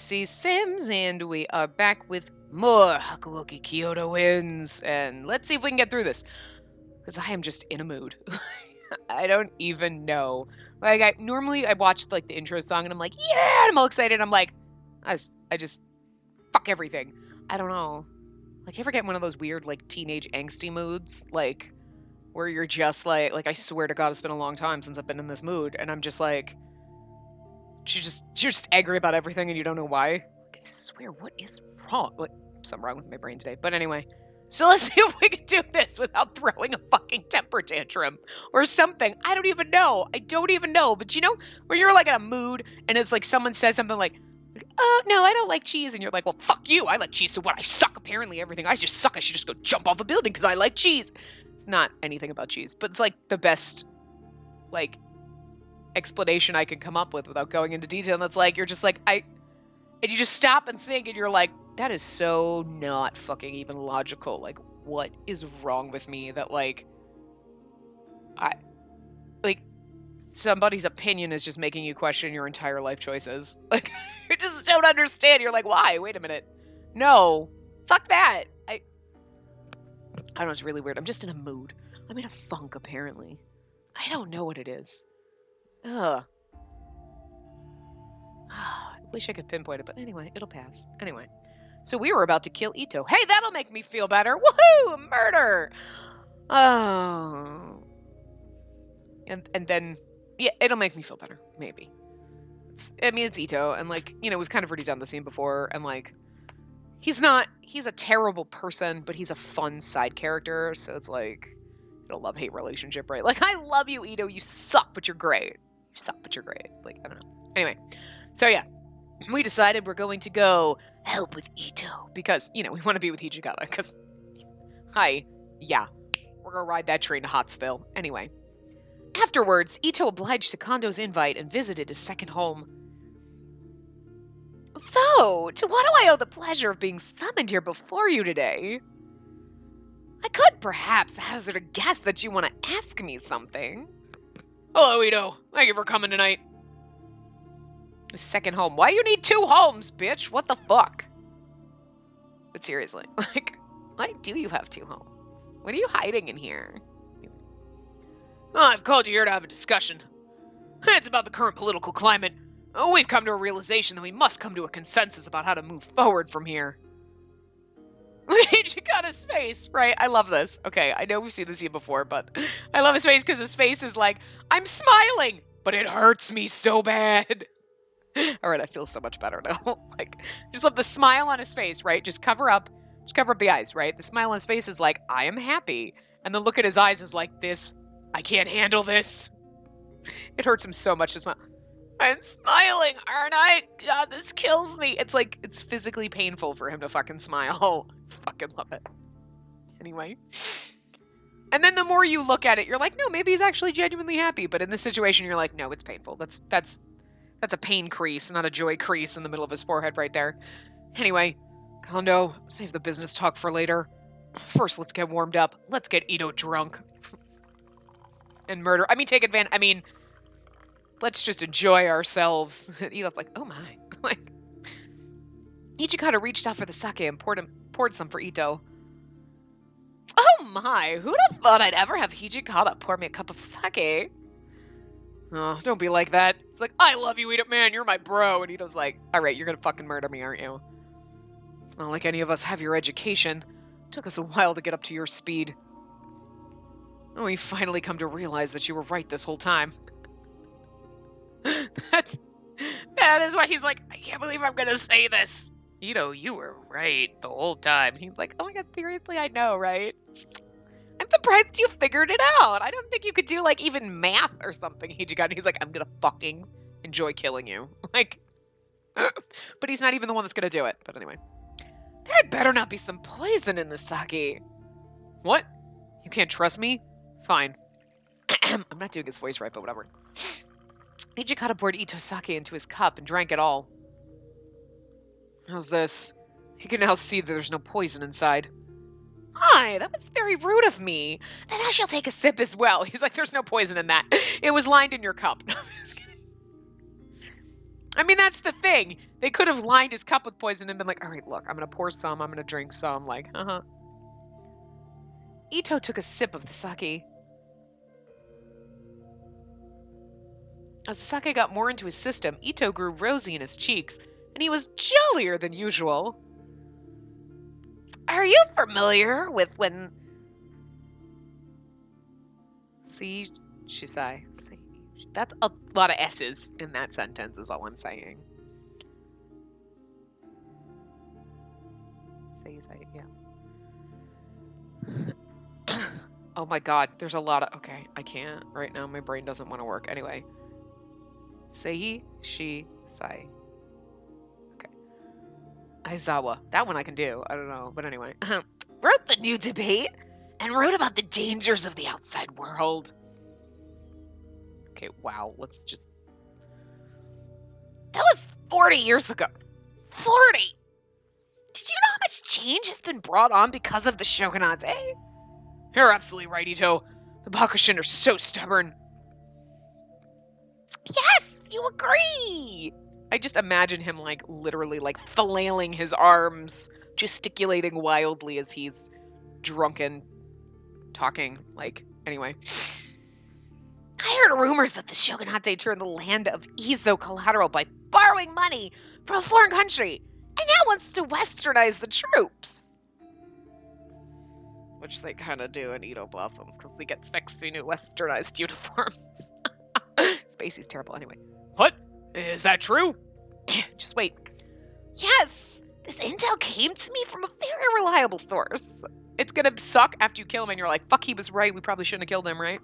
Spacey Sims, and we are back with more Hakuoki Kyoto wins. And let's see if we can get through this, because I am just in a mood. I don't even know. Like, I watch like the intro song, and I'm like, yeah, I'm all excited. I'm like, I just fuck everything. I don't know. Like, you ever get one of those weird like teenage angsty moods, like where you're just like I swear to God, it's been a long time since I've been in this mood, and I'm just like. You're just angry about everything and you don't know why. Like, I swear, what is wrong? Like, something wrong with my brain today. But anyway, so let's see if we can do this without throwing a fucking temper tantrum or something. I don't even know. But you know, when you're like in a mood and it's like someone says something like, oh, no, I don't like cheese. And you're like, well, fuck you. I like cheese. So what? I suck. Apparently everything. I just suck. I should just go jump off a building because I like cheese. It's not anything about cheese, but it's like the best, like, explanation I can come up with without going into detail. And it's like, you're just like, and you just stop and think and you're like, that is so not fucking even logical. Like, what is wrong with me that like somebody's opinion is just making you question your entire life choices? Like, you just don't understand. You're like, why? Wait a minute. No. Fuck that. I don't know, it's really weird. I'm just in a mood. I'm in a funk, apparently. I don't know what it is. Ugh. I wish I could pinpoint it, but anyway, it'll pass. Anyway, so we were about to kill Ito. Hey, that'll make me feel better. Woohoo! Murder! Oh. And then, yeah, it'll make me feel better. Maybe. It's Ito, and like, you know, we've kind of already done the scene before, and like, he's a terrible person, but he's a fun side character, so it's like, a love-hate relationship, right? Like, I love you, Ito, you suck, but you're great. You suck, but you're great. Like, I don't know. Anyway, so yeah, we decided we're going to go help with Ito because, you know, we want to be with Hijikata because, we're going to ride that train to Hotsville. Anyway, afterwards, Ito obliged to Kondo's invite and visited his second home. So, to what do I owe the pleasure of being summoned here before you today? I could perhaps hazard a guess that you want to ask me something. Hello, Ito. Thank you for coming tonight. Second home. Why you need two homes, bitch? What the fuck? But seriously, like, why do you have two homes? What are you hiding in here? Oh, I've called you here to have a discussion. It's about the current political climate. Oh, we've come to a realization that we must come to a consensus about how to move forward from here. You got his face, right? I love this. Okay, I know we've seen this scene before, but I love his face because his face is like, I'm smiling, but it hurts me so bad. All right, I feel so much better now. Like, just love the smile on his face, right? Just cover up the eyes, right? The smile on his face is like, I am happy. And the look at his eyes is like this, I can't handle this. It hurts him so much to smile. I'm smiling, aren't I? God, this kills me. It's like, it's physically painful for him to fucking smile. Fucking love it. Anyway. And then the more you look at it, you're like, no, maybe he's actually genuinely happy. But in this situation, you're like, no, it's painful. That's a pain crease, not a joy crease in the middle of his forehead right there. Anyway, Kondo, save the business talk for later. First, let's get warmed up. Let's get Ito drunk. And murder. Take advantage. Let's just enjoy ourselves. Ito's like, oh my. Like, Hijikata reached out for the sake and poured some for Ito. Oh my, who'd have thought I'd ever have Hijikata pour me a cup of sake? Oh, don't be like that. It's like, I love you, Ito, man, you're my bro. And Ito's like, all right, you're gonna fucking murder me, aren't you? It's not like any of us have your education. It took us a while to get up to your speed. Oh, we finally come to realize that you were right this whole time. That is why he's like, I can't believe I'm gonna say this. Ito, you were right the whole time. He's like, oh my god, seriously, I know, right? I'm surprised you figured it out. I don't think you could do, like, even math or something. He's like, I'm gonna fucking enjoy killing you. Like, but he's not even the one that's gonna do it. But anyway. There had better not be some poison in the sake. What? You can't trust me? Fine. I'm not doing his voice right, but whatever. Hijikata poured Ito's sake into his cup and drank it all. How's this? He can now see that there's no poison inside. Hi, that was very rude of me. Then I shall take a sip as well. He's like, there's no poison in that. It was lined in your cup. No, I'm just kidding. That's the thing. They could have lined his cup with poison and been like, all right, look, I'm going to pour some, I'm going to drink some, like, Ito took a sip of the sake. As the sake got more into his system, Ito grew rosy in his cheeks, and he was jollier than usual. Are you familiar with when... See, Shisai. That's a lot of S's in that sentence, is all I'm saying. Yeah. Oh my god, there's a lot of... Okay, I can't right now. My brain doesn't want to work. Anyway. Sei, shi, sai. Okay. Aizawa. That one I can do. I don't know. But anyway. Wrote the new debate and wrote about the dangers of the outside world. Okay, wow. Let's just... That was 40 years ago. 40! Did you know how much change has been brought on because of the shogunate? You're absolutely right, Ito. The Bakushin are so stubborn. Yes, you agree! I just imagine him, like, literally, like, flailing his arms, gesticulating wildly as he's drunken, talking, like, anyway. I heard rumors that the shogunate turned the land of Izo collateral by borrowing money from a foreign country, and now wants to westernize the troops. Which they kind of do in Ito Blossom, because they get sexy new westernized uniforms. Spacey's terrible anyway. What? Is that true? Just wait. Yes! This intel came to me from a very reliable source. It's gonna suck after you kill him and you're like, fuck, he was right, we probably shouldn't have killed him, right?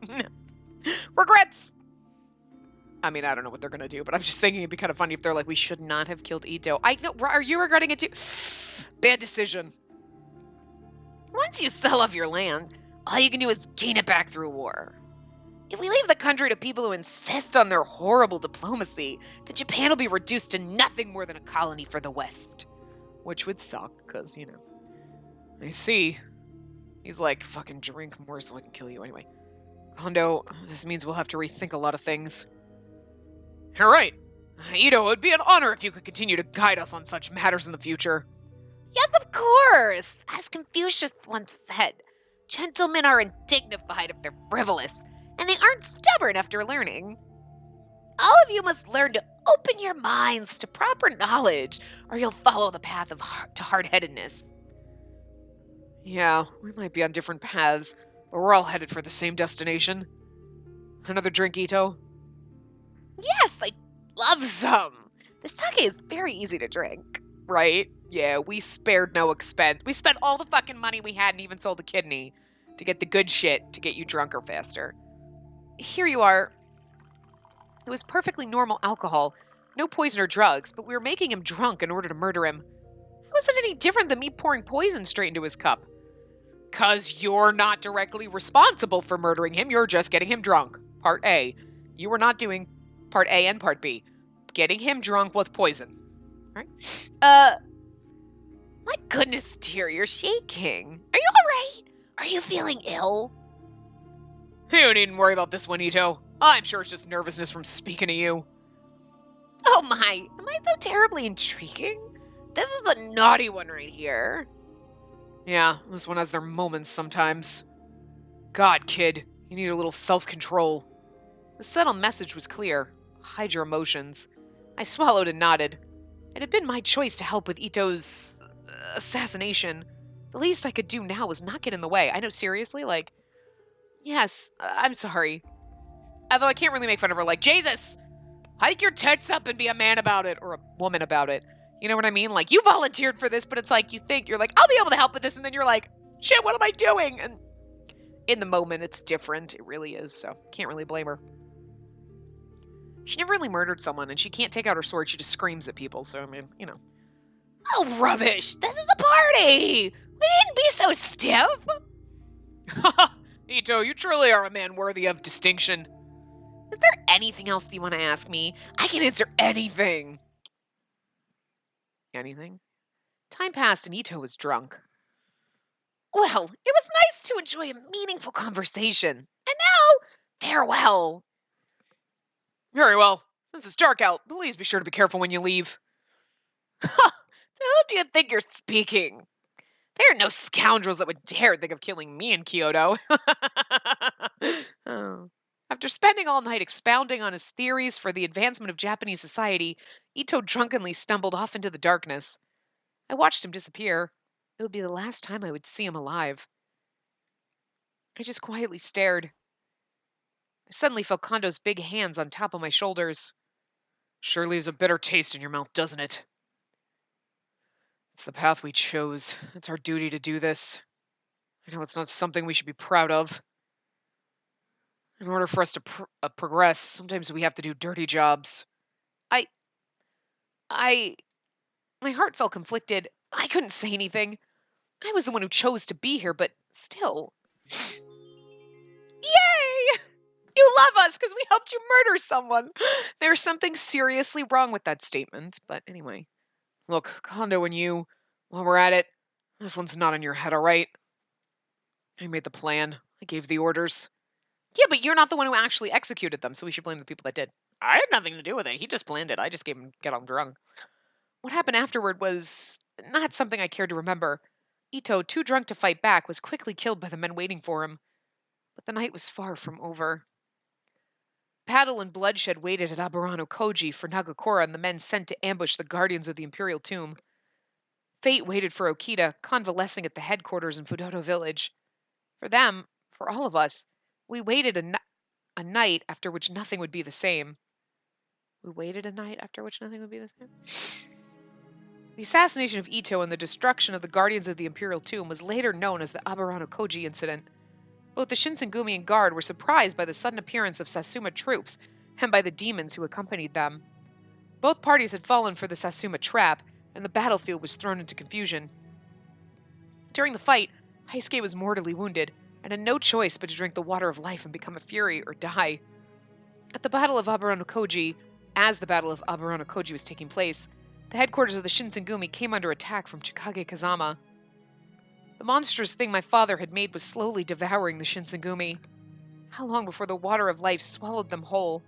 Regrets! I mean, I don't know what they're gonna do, but I'm just thinking it'd be kind of funny if they're like, we should not have killed Ito. I know, are you regretting it too? Bad decision. Once you sell off your land, all you can do is gain it back through war. If we leave the country to people who insist on their horrible diplomacy, then Japan will be reduced to nothing more than a colony for the West. Which would suck, because, you know. I see. He's like, fucking drink more so I can kill you anyway. Hondo, this means we'll have to rethink a lot of things. You're right. Ito, it would be an honor if you could continue to guide us on such matters in the future. Yes, of course! As Confucius once said, gentlemen are undignified if they're frivolous, and they aren't stubborn after learning. All of you must learn to open your minds to proper knowledge, or you'll follow the path of hard-headedness. Yeah, we might be on different paths, but we're all headed for the same destination. Another drink, Ito? Yes, I'd love some. The sake is very easy to drink. Right? Yeah, we spared no expense. We spent all the fucking money we had and even sold a kidney to get the good shit to get you drunker faster. Here you are. It was perfectly normal alcohol, no poison or drugs, but we were making him drunk in order to murder him. How was it any different than me pouring poison straight into his cup? 'Cause you're not directly responsible for murdering him, you're just getting him drunk. Part A. You were not doing Part A and Part B. Getting him drunk with poison. Right? My goodness, dear, you're shaking. Are you alright? Are you feeling ill? You needn't worry about this one, Ito. I'm sure it's just nervousness from speaking to you. Oh my, am I so terribly intriguing? This is a naughty one right here. Yeah, this one has their moments sometimes. God, kid, you need a little self-control. The subtle message was clear. Hide your emotions. I swallowed and nodded. It had been my choice to help with Ito's assassination. The least I could do now was not get in the way. I know, seriously, like, yes, I'm sorry. Although I can't really make fun of her, like, Jesus, hike your tits up and be a man about it, or a woman about it. You know what I mean? Like, you volunteered for this, but it's like, you're like, I'll be able to help with this, and then you're like, shit, what am I doing? And in the moment, it's different. It really is, so can't really blame her. She never really murdered someone, and she can't take out her sword. She just screams at people, so, I mean, you know. Oh, rubbish! This is a party! We didn't be so stiff! Ito, you truly are a man worthy of distinction. Is there anything else you want to ask me? I can answer anything. Anything? Time passed and Ito was drunk. Well, it was nice to enjoy a meaningful conversation. And now, farewell. Very well. Since it's dark out, please be sure to be careful when you leave. do you think you're speaking? There are no scoundrels that would dare think of killing me in Kyoto. Oh. After spending all night expounding on his theories for the advancement of Japanese society, Ito drunkenly stumbled off into the darkness. I watched him disappear. It would be the last time I would see him alive. I just quietly stared. I suddenly felt Kondo's big hands on top of my shoulders. Sure leaves a bitter taste in your mouth, doesn't it? It's the path we chose. It's our duty to do this. I know it's not something we should be proud of. In order for us to progress, sometimes we have to do dirty jobs. I, I, my heart felt conflicted. I couldn't say anything. I was the one who chose to be here, but still. Yay! You love us because we helped you murder someone. There's something seriously wrong with that statement, but anyway. Look, Kondo and you, while we're at it, this one's not in your head, all right? I made the plan. I gave the orders. Yeah, but you're not the one who actually executed them, so we should blame the people that did. I had nothing to do with it. He just planned it. I just gave him get him drunk. What happened afterward was not something I cared to remember. Ito, too drunk to fight back, was quickly killed by the men waiting for him. But the night was far from over. Battle and bloodshed waited at Aburano Koji for Nagakura and the men sent to ambush the guardians of the Imperial Tomb. Fate waited for Okita, convalescing at the headquarters in Fudoto Village. For them, for all of us, we waited a night after which nothing would be the same. We waited a night after which nothing would be the same? The assassination of Ito and the destruction of the guardians of the Imperial Tomb was later known as the Aburano Koji incident. Both the Shinsengumi and guard were surprised by the sudden appearance of Satsuma troops and by the demons who accompanied them. Both parties had fallen for the Satsuma trap, and the battlefield was thrown into confusion. During the fight, Heisuke was mortally wounded, and had no choice but to drink the water of life and become a fury or die. At the Battle of Aburano Koji, as the Battle of Aburano Koji was taking place, the headquarters of the Shinsengumi came under attack from Chikage Kazama. The monstrous thing my father had made was slowly devouring the Shinsengumi. How long before the water of life swallowed them whole?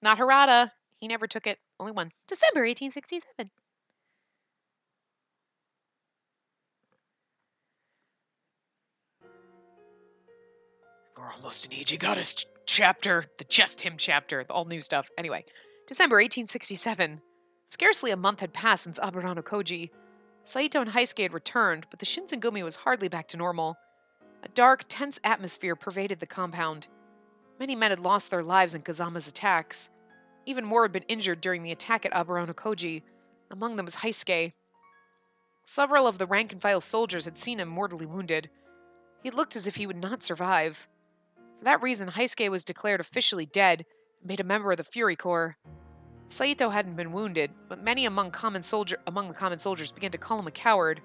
Not Harada. He never took it. Only one. December 1867. We're almost an Iji Goddess chapter. The Just Him chapter. The all new stuff. Anyway. December 1867. Scarcely a month had passed since Aburano Koji. Saito and Heisuke had returned, but the Shinsengumi was hardly back to normal. A dark, tense atmosphere pervaded the compound. Many men had lost their lives in Kazama's attacks. Even more had been injured during the attack at Aburano Koji. Among them was Heisuke. Several of the rank-and-file soldiers had seen him mortally wounded. He looked as if he would not survive. For that reason, Heisuke was declared officially dead and made a member of the Fury Corps. Saito hadn't been wounded, but many among the common soldiers began to call him a coward.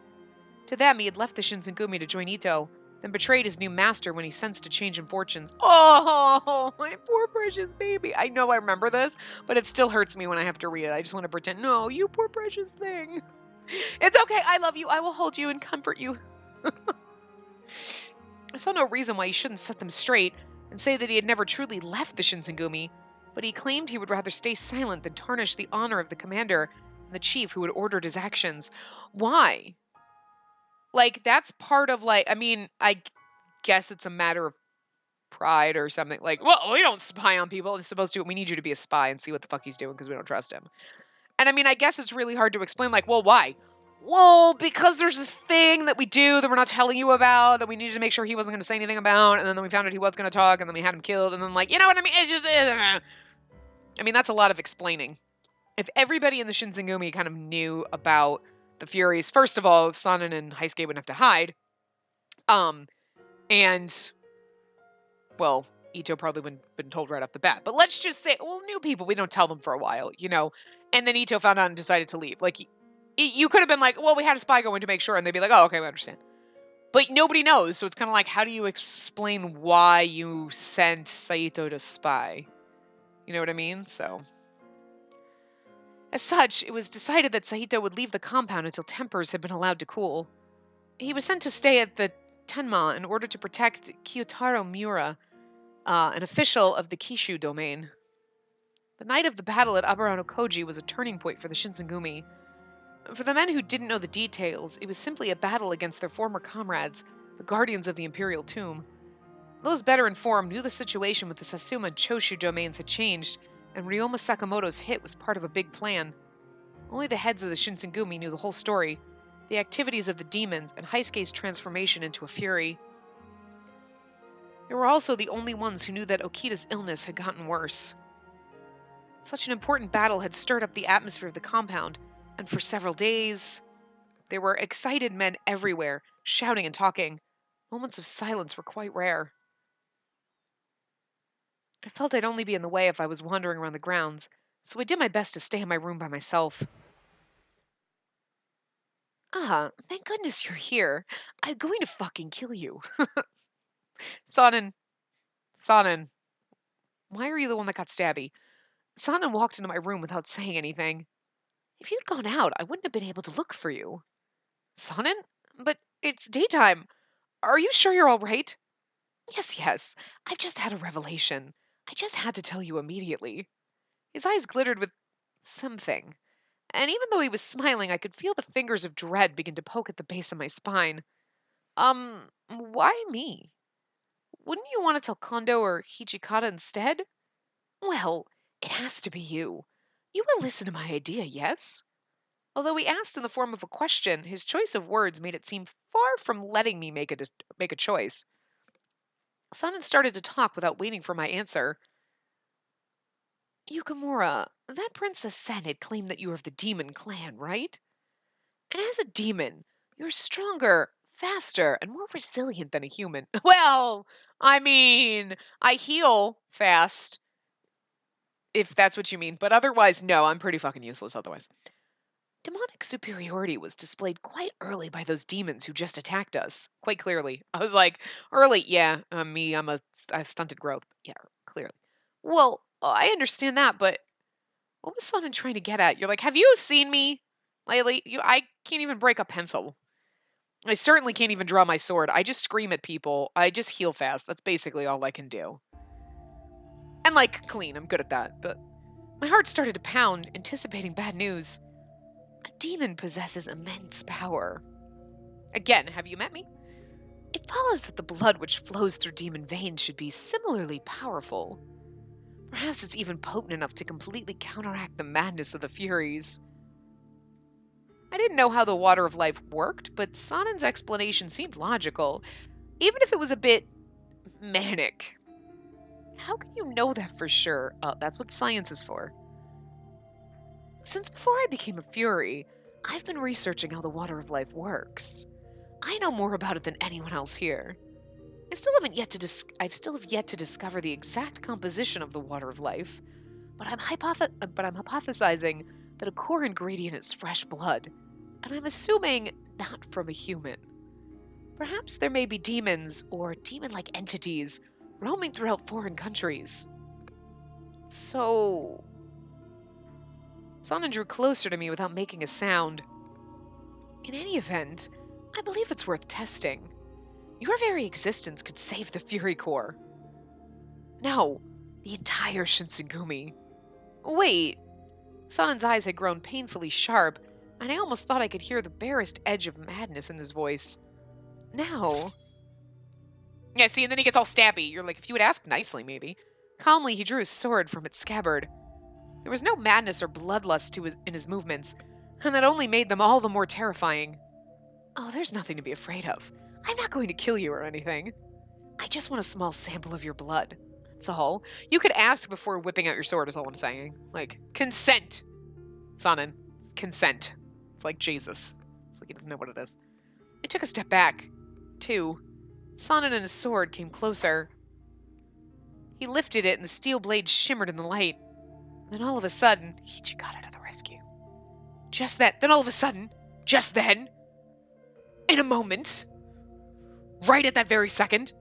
To them, he had left the Shinsengumi to join Ito, then betrayed his new master when he sensed a change in fortunes. Oh, my poor precious baby. I know I remember this, but it still hurts me when I have to read it. I just want to pretend, no, you poor precious thing. It's okay. I love you. I will hold you and comfort you. I saw no reason why he shouldn't set them straight and say that he had never truly left the Shinsengumi, but he claimed he would rather stay silent than tarnish the honor of the commander and the chief who had ordered his actions. Why? Like, that's part of, like, I mean, I guess it's a matter of pride or something. Like, well, we don't spy on people. It's supposed to, we need you to be a spy and see what the fuck he's doing because we don't trust him. And I mean, I guess it's really hard to explain, like, well, why? Well, because there's this thing that we do that we're not telling you about, that we needed to make sure he wasn't going to say anything about, and then we found out he was going to talk, and then we had him killed, and then, like, you know what I mean? It's just, I mean, that's a lot of explaining. If everybody in the Shinsengumi kind of knew about the Furies, first of all, Sanin and Heisuke wouldn't have to hide. And, well, Ito probably wouldn't have been told right off the bat. But let's just say, well, new people, we don't tell them for a while, you know? And then Ito found out and decided to leave. Like, you could have been like, well, we had a spy go in to make sure, and they'd be like, oh, okay, we understand. But nobody knows, so it's kind of like, how do you explain why you sent Saito to spy? You know what I mean? So, as such, it was decided that Saito would leave the compound until tempers had been allowed to cool. He was sent to stay at the Tenma in order to protect Kyotaro Miura. an official of the Kishu domain. The night of the battle at Aburanokoji was a turning point for the Shinsengumi. For the men who didn't know the details, it was simply a battle against their former comrades, the guardians of the Imperial Tomb. Those better informed knew the situation with the Satsuma and Choshu domains had changed, and Ryoma Sakamoto's hit was part of a big plan. Only the heads of the Shinsengumi knew the whole story, the activities of the demons, and Heisuke's transformation into a fury. They were also the only ones who knew that Okita's illness had gotten worse. Such an important battle had stirred up the atmosphere of the compound, and for several days, there were excited men everywhere, shouting and talking. Moments of silence were quite rare. I felt I'd only be in the way if I was wandering around the grounds, so I did my best to stay in my room by myself. Ah, thank goodness you're here. I'm going to fucking kill you. Sonnen, why are you the one that got stabby? Sonnen walked into my room without saying anything. If you'd gone out, I wouldn't have been able to look for you. Sonnen? But it's daytime. Are you sure you're all right? Yes. I've just had a revelation. I just had to tell you immediately. His eyes glittered with something, and even though he was smiling, I could feel the fingers of dread begin to poke at the base of my spine. Why me? Wouldn't you want to tell Kondo or Hijikata instead? Well, it has to be you. You will listen to my idea, yes? Although he asked in the form of a question, his choice of words made it seem far from letting me make a choice. Sonnen started to talk without waiting for my answer. Yukimura, that Princess Sen had claimed that you were of the demon clan, right? And as a demon, you're stronger, faster, and more resilient than a human. Well, I mean, I heal fast, if that's what you mean. But otherwise, no, I'm pretty fucking useless otherwise. Demonic superiority was displayed quite early by those demons who just attacked us. Quite clearly. I was like, early, yeah, I have stunted growth. Yeah, clearly. Well, I understand that, but what was Sonnen trying to get at? You're like, have you seen me lately? I can't even break a pencil. I certainly can't even draw my sword. I just scream at people. I just heal fast. That's basically all I can do. And like clean, I'm good at that. But my heart started to pound, anticipating bad news. A demon possesses immense power. Again, have you met me? It follows that the blood which flows through demon veins should be similarly powerful. Perhaps it's even potent enough to completely counteract the madness of the Furies. I didn't know how the water of life worked, but Sonnen's explanation seemed logical, even if it was a bit manic. How can you know that for sure? Oh, that's what science is for. Since before I became a Fury, I've been researching how the water of life works. I know more about it than anyone else here. I still have yet to discover the exact composition of the water of life, but I'm hypothesizing that a core ingredient is fresh blood, and I'm assuming not from a human. Perhaps there may be demons or demon-like entities roaming throughout foreign countries. So... Sonnen drew closer to me without making a sound. In any event, I believe it's worth testing. Your very existence could save the Fury Core. No, the entire Shinsengumi. Wait. Sonnen's eyes had grown painfully sharp, and I almost thought I could hear the barest edge of madness in his voice. Now... Yeah, see, and then he gets all stabby. You're like, if you would ask nicely, maybe. Calmly, he drew his sword from its scabbard. There was no madness or bloodlust in his movements, and that only made them all the more terrifying. Oh, there's nothing to be afraid of. I'm not going to kill you or anything. I just want a small sample of your blood. That's all. You could ask before whipping out your sword is all I'm saying. Like, consent. Sonnen. Consent. It's like Jesus. It's like he doesn't know what it is. I took a step back. 2. Sonnen and his sword came closer. He lifted it and the steel blade shimmered in the light. Then all of a sudden, Hijikata to the rescue. Then all of a sudden, just then, in a moment, right at that very second.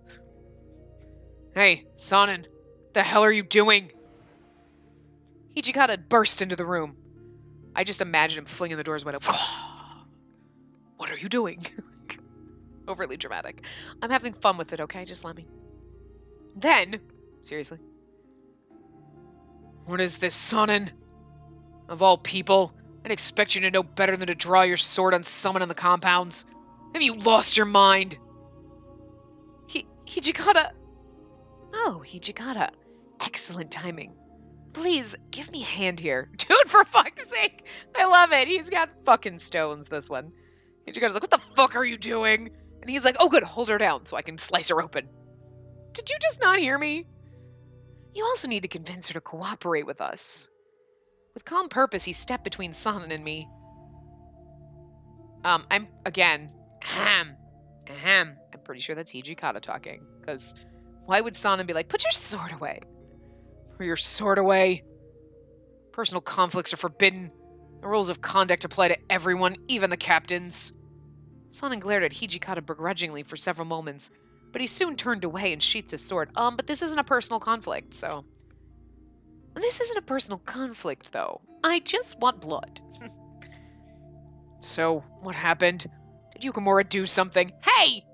Hey, Sonnen, the hell are you doing? Hijikata burst into the room. I just imagine him flinging the doors wide open. What are you doing? Overly dramatic. I'm having fun with it, okay? Just let me. Then, Seriously? What is this, Sonnen? Of all people, I'd expect you to know better than to draw your sword on someone in the compounds. Have you lost your mind? Hijikata. Oh, Hijikata. Excellent timing. Please, give me a hand here. Dude, for fuck's sake. I love it. He's got fucking stones, this one. Hijikata's like, what the fuck are you doing? And he's like, oh good, hold her down so I can slice her open. Did you just not hear me? You also need to convince her to cooperate with us. With calm purpose, he stepped between Sonnen and me. I'm pretty sure that's Hijikata talking. Because why would Sonnen be like, put your sword away? Put your sword away. Personal conflicts are forbidden. The rules of conduct apply to everyone, even the captains. Sonnen glared at Hijikata begrudgingly for several moments, but he soon turned away and sheathed his sword. But this isn't a personal conflict, so... This isn't a personal conflict, though. I just want blood. So, what happened? Did Yukimura do something? Hey!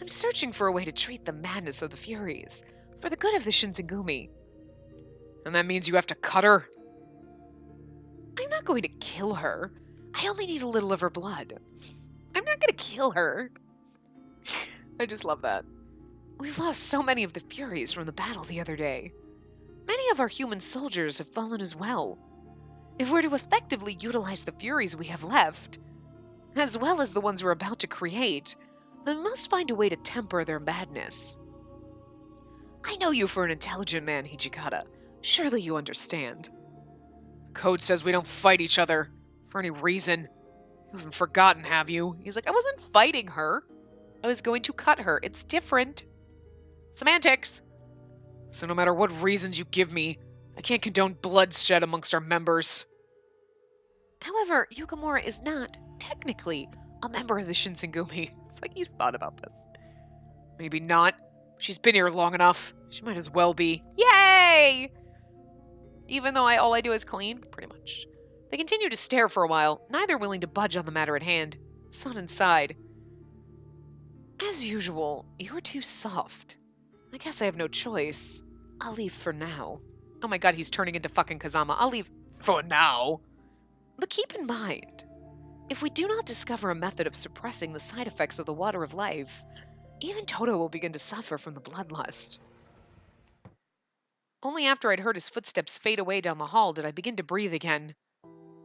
I'm searching for a way to treat the madness of the Furies, for the good of the Shinsengumi. And that means you have to cut her? I'm not going to kill her. I only need a little of her blood. I'm not going to kill her. I just love that. We've lost so many of the Furies from the battle the other day. Many of our human soldiers have fallen as well. If we're to effectively utilize the Furies we have left, as well as the ones we're about to create, then we must find a way to temper their madness. I know you for an intelligent man, Hijikata. Surely you understand. Code says we don't fight each other for any reason. You haven't forgotten, have you? He's like, I wasn't fighting her. I was going to cut her. It's different. Semantics. So no matter what reasons you give me, I can't condone bloodshed amongst our members. However, Yukimura is not, technically, a member of the Shinsengumi. It's like he's thought about this. Maybe not. She's been here long enough. She might as well be. Yay! Even though all I do is clean, pretty much. They continue to stare for a while, neither willing to budge on the matter at hand. Sonnen sighed. As usual, you're too soft. I guess I have no choice. I'll leave for now. Oh my god, he's turning into fucking Kazama. I'll leave for now. But keep in mind, if we do not discover a method of suppressing the side effects of the water of life, even Toto will begin to suffer from the bloodlust. Only after I'd heard his footsteps fade away down the hall did I begin to breathe again.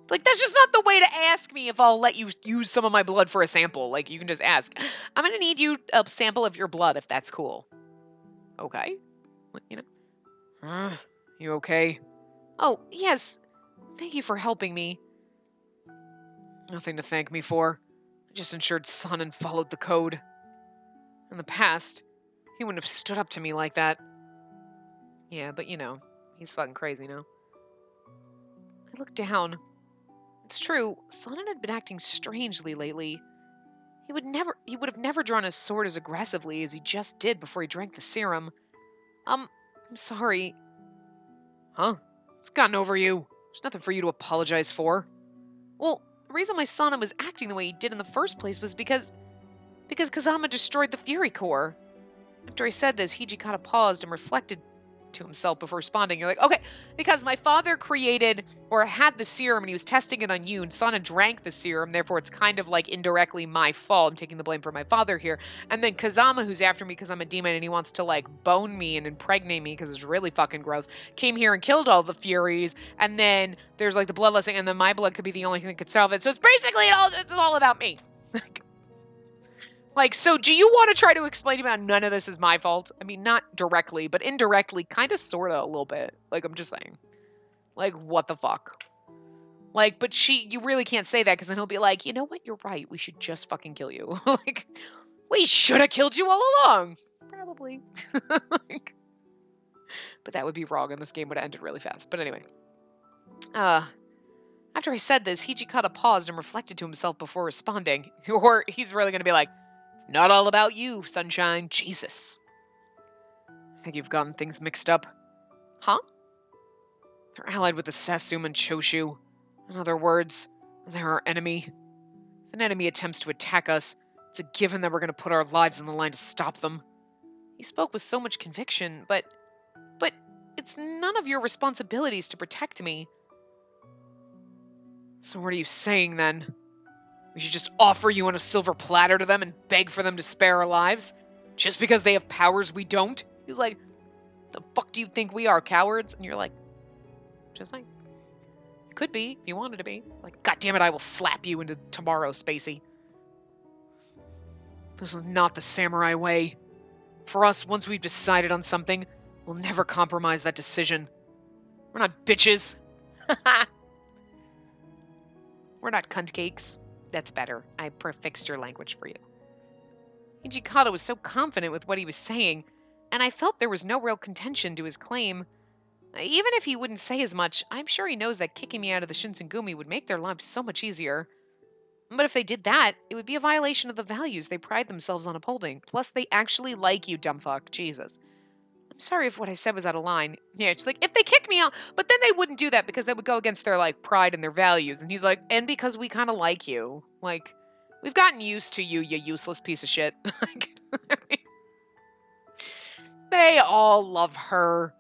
Like, that's just not the way to ask me if I'll let you use some of my blood for a sample. Like, you can just ask. I'm gonna need you a sample of your blood if that's cool. Okay. You know. You okay? Oh, yes. Thank you for helping me. Nothing to thank me for. I just ensured Son and followed the code. In the past, he wouldn't have stood up to me like that. Yeah, but you know, he's fucking crazy now. I looked down. It's true, Sonnen had been acting strangely lately. He would have never drawn his sword as aggressively as he just did before he drank the serum. I'm sorry. Huh? It's gotten over you. There's nothing for you to apologize for. Well, the reason my Sonnen was acting the way he did in the first place was because Kazama destroyed the Fury Core. After I said this, Hijikata paused and reflected to himself before responding. You're like, okay, because my father created or had the serum and he was testing it on you, and Sonnen drank the serum, therefore it's kind of like indirectly my fault. I'm taking the blame for my father here. And then Kazama, who's after me because I'm a demon and he wants to like bone me and impregnate me because it's really fucking gross, came here and killed all the Furies, and then there's like the bloodlust thing, and then my blood could be the only thing that could solve it. So it's basically it's all about me. Like, so do you want to try to explain to me how none of this is my fault? I mean, not directly, but indirectly, kind of, sort of, a little bit. Like, I'm just saying. Like, what the fuck? Like, but you really can't say that, because then he'll be like, you know what, you're right, we should just fucking kill you. Like, we should have killed you all along. Probably. Like, but that would be wrong, and this game would have ended really fast. But anyway. After I said this, Hijikata paused and reflected to himself before responding. Or he's really going to be like, not all about you, sunshine. Jesus. I think you've gotten things mixed up. Huh? They're allied with the Sasum and Choshu. In other words, they're our enemy. If an enemy attempts to attack us, it's a given that we're going to put our lives on the line to stop them. He spoke with so much conviction, but it's none of your responsibilities to protect me. So what are you saying, then? We should just offer you on a silver platter to them and beg for them to spare our lives? Just because they have powers we don't? He was like, the fuck do you think we are, cowards? And you're like, just like, you could be if you wanted to be. Like, God damn it, I will slap you into tomorrow, Spacey. This is not the samurai way. For us, once we've decided on something, we'll never compromise that decision. We're not bitches. We're not cunt cakes. That's better. I prefixed your language for you. Hijikata was so confident with what he was saying, and I felt there was no real contention to his claim. Even if he wouldn't say as much, I'm sure he knows that kicking me out of the Shinsengumi would make their lives so much easier. But if they did that, it would be a violation of the values they pride themselves on upholding. Plus, they actually like you, dumb fuck. Jesus. I'm sorry if what I said was out of line. Yeah, it's like, if they kick me out, but then they wouldn't do that because that would go against their, like, pride and their values. And he's like, and because we kind of like you. Like, we've gotten used to you, you useless piece of shit. Like, I mean, they all love her.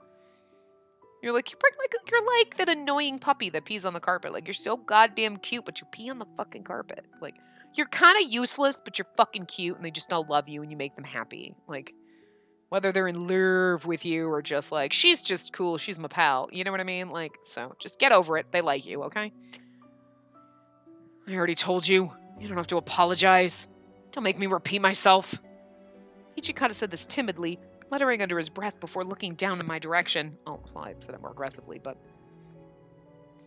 You're like, you're like that annoying puppy that pees on the carpet. Like, you're so goddamn cute, but you pee on the fucking carpet. Like, you're kind of useless, but you're fucking cute, and they just all love you, and you make them happy. Like, whether they're in love with you or just like, she's just cool, she's my pal. You know what I mean? Like, so just get over it. They like you, okay? I already told you. You don't have to apologize. Don't make me repeat myself. Ichikata said this timidly, muttering under his breath before looking down in my direction. Oh, well, I said it more aggressively, but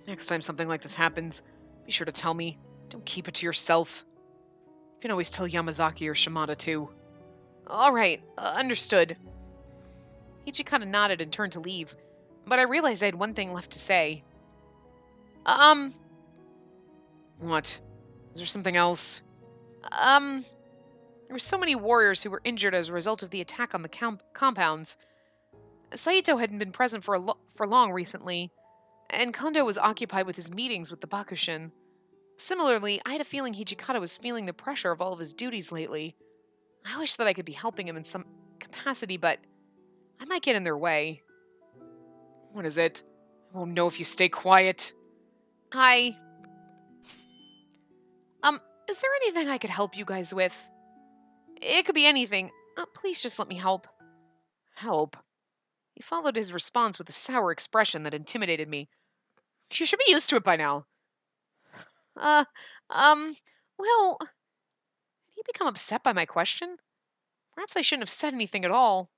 next time something like this happens, be sure to tell me. Don't keep it to yourself. You can always tell Yamazaki or Shimada too. All right, understood. Ichikata nodded and turned to leave, but I realized I had one thing left to say. What? Is there something else? There were so many warriors who were injured as a result of the attack on the compounds. Saito hadn't been present for long recently, and Kondo was occupied with his meetings with the Bakushin. Similarly, I had a feeling Hijikata was feeling the pressure of all of his duties lately. I wish that I could be helping him in some capacity, but I might get in their way. What is it? I won't know if you stay quiet. Hi. Is there anything I could help you guys with? It could be anything. Please just let me help. Help? He followed his response with a sour expression that intimidated me. You should be used to it by now. Well, did he become upset by my question? Perhaps I shouldn't have said anything at all.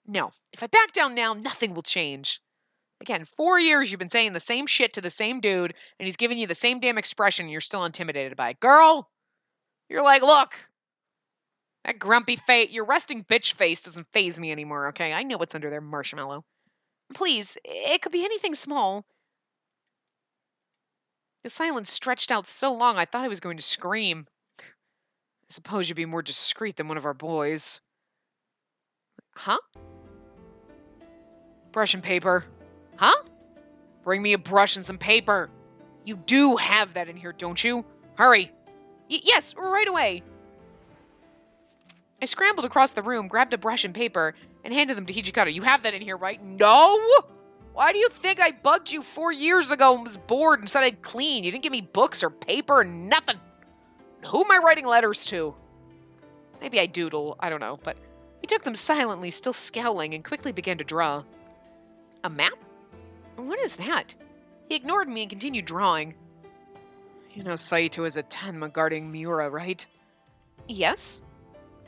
No, if I back down now, nothing will change. Again, 4 years you've been saying the same shit to the same dude, and he's giving you the same damn expression, and you're still intimidated by it. Girl! You're like, look! That grumpy face, your resting bitch face doesn't faze me anymore, okay? I know what's under there, marshmallow. Please, it could be anything small. The silence stretched out so long I thought I was going to scream. I suppose you'd be more discreet than one of our boys. Huh? Brush and paper. Huh? Bring me a brush and some paper. You do have that in here, don't you? Hurry. Yes, right away. I scrambled across the room, grabbed a brush and paper, and handed them to Hijikata. You have that in here, right? No! Why do you think I bugged you 4 years ago and was bored and said I'd clean? You didn't give me books or paper or nothing. Who am I writing letters to? Maybe I doodle, I don't know, but he took them silently, still scowling, and quickly began to draw. A map? What is that? He ignored me and continued drawing. You know Saito is a Tenma guarding Miura, right? Yes.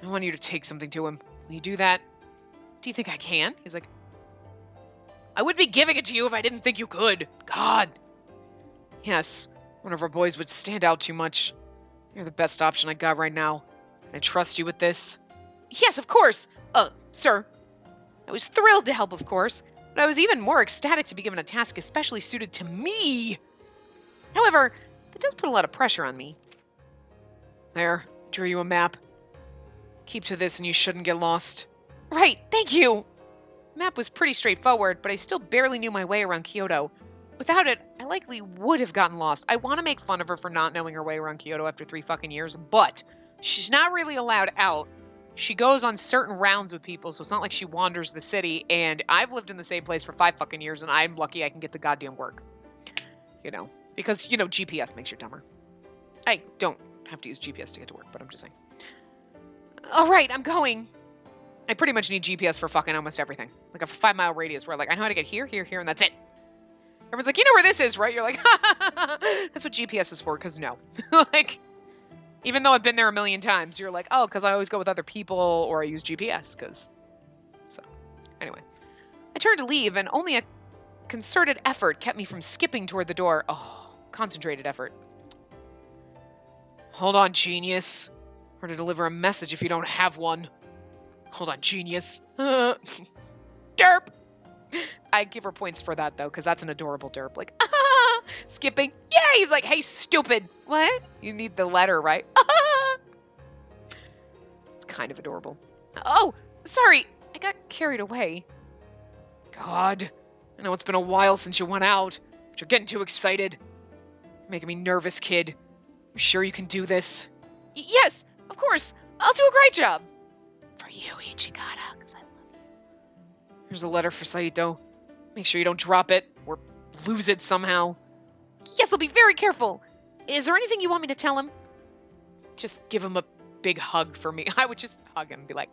I want you to take something to him. Will you do that? Do you think I can? He's like, I would be giving it to you if I didn't think you could. God. Yes, one of our boys would stand out too much. You're the best option I got right now. Can I trust you with this? Yes, of course. Sir. I was thrilled to help, of course, but I was even more ecstatic to be given a task especially suited to me. However, it does put a lot of pressure on me. There, drew you a map. Keep to this and you shouldn't get lost. Right, thank you! The map was pretty straightforward, but I still barely knew my way around Kyoto. Without it, I likely would have gotten lost. I want to make fun of her for not knowing her way around Kyoto after 3 fucking years, but she's not really allowed out. she goes on certain rounds with people, so it's not like she wanders the city, and I've lived in the same place for 5 fucking years, and I'm lucky I can get to goddamn work. You know, because, you know, GPS makes you dumber. I don't have to use GPS to get to work, but I'm just saying. All right, I'm going. I pretty much need GPS for fucking almost everything. Like a 5-mile radius where, like, I know how to get here, here, here, and that's it. Everyone's like, you know where this is, right? You're like, that's what GPS is for, because no. Like, even though I've been there a million times, you're like, oh, because I always go with other people, or I use GPS, because... So, anyway. I turned to leave, and only a concerted effort kept me from skipping toward the door. Oh, concentrated effort. Hold on, genius. Or to deliver a message if you don't have one. Hold on, genius. Derp! I give her points for that, though, because that's an adorable derp. Like, ah! Skipping. Yeah, he's like, hey, stupid. What? You need the letter, right? Ah! It's kind of adorable. Oh, sorry. I got carried away. God. I know it's been a while since you went out, but you're getting too excited. You're making me nervous, kid. You sure you can do this? Yes, of course. I'll do a great job. For you, Ichigata, because I love you. Here's a letter for Saito. Make sure you don't drop it or lose it somehow. Yes, I'll be very careful. Is there anything you want me to tell him? Just give him a big hug for me. I would just hug him and be like,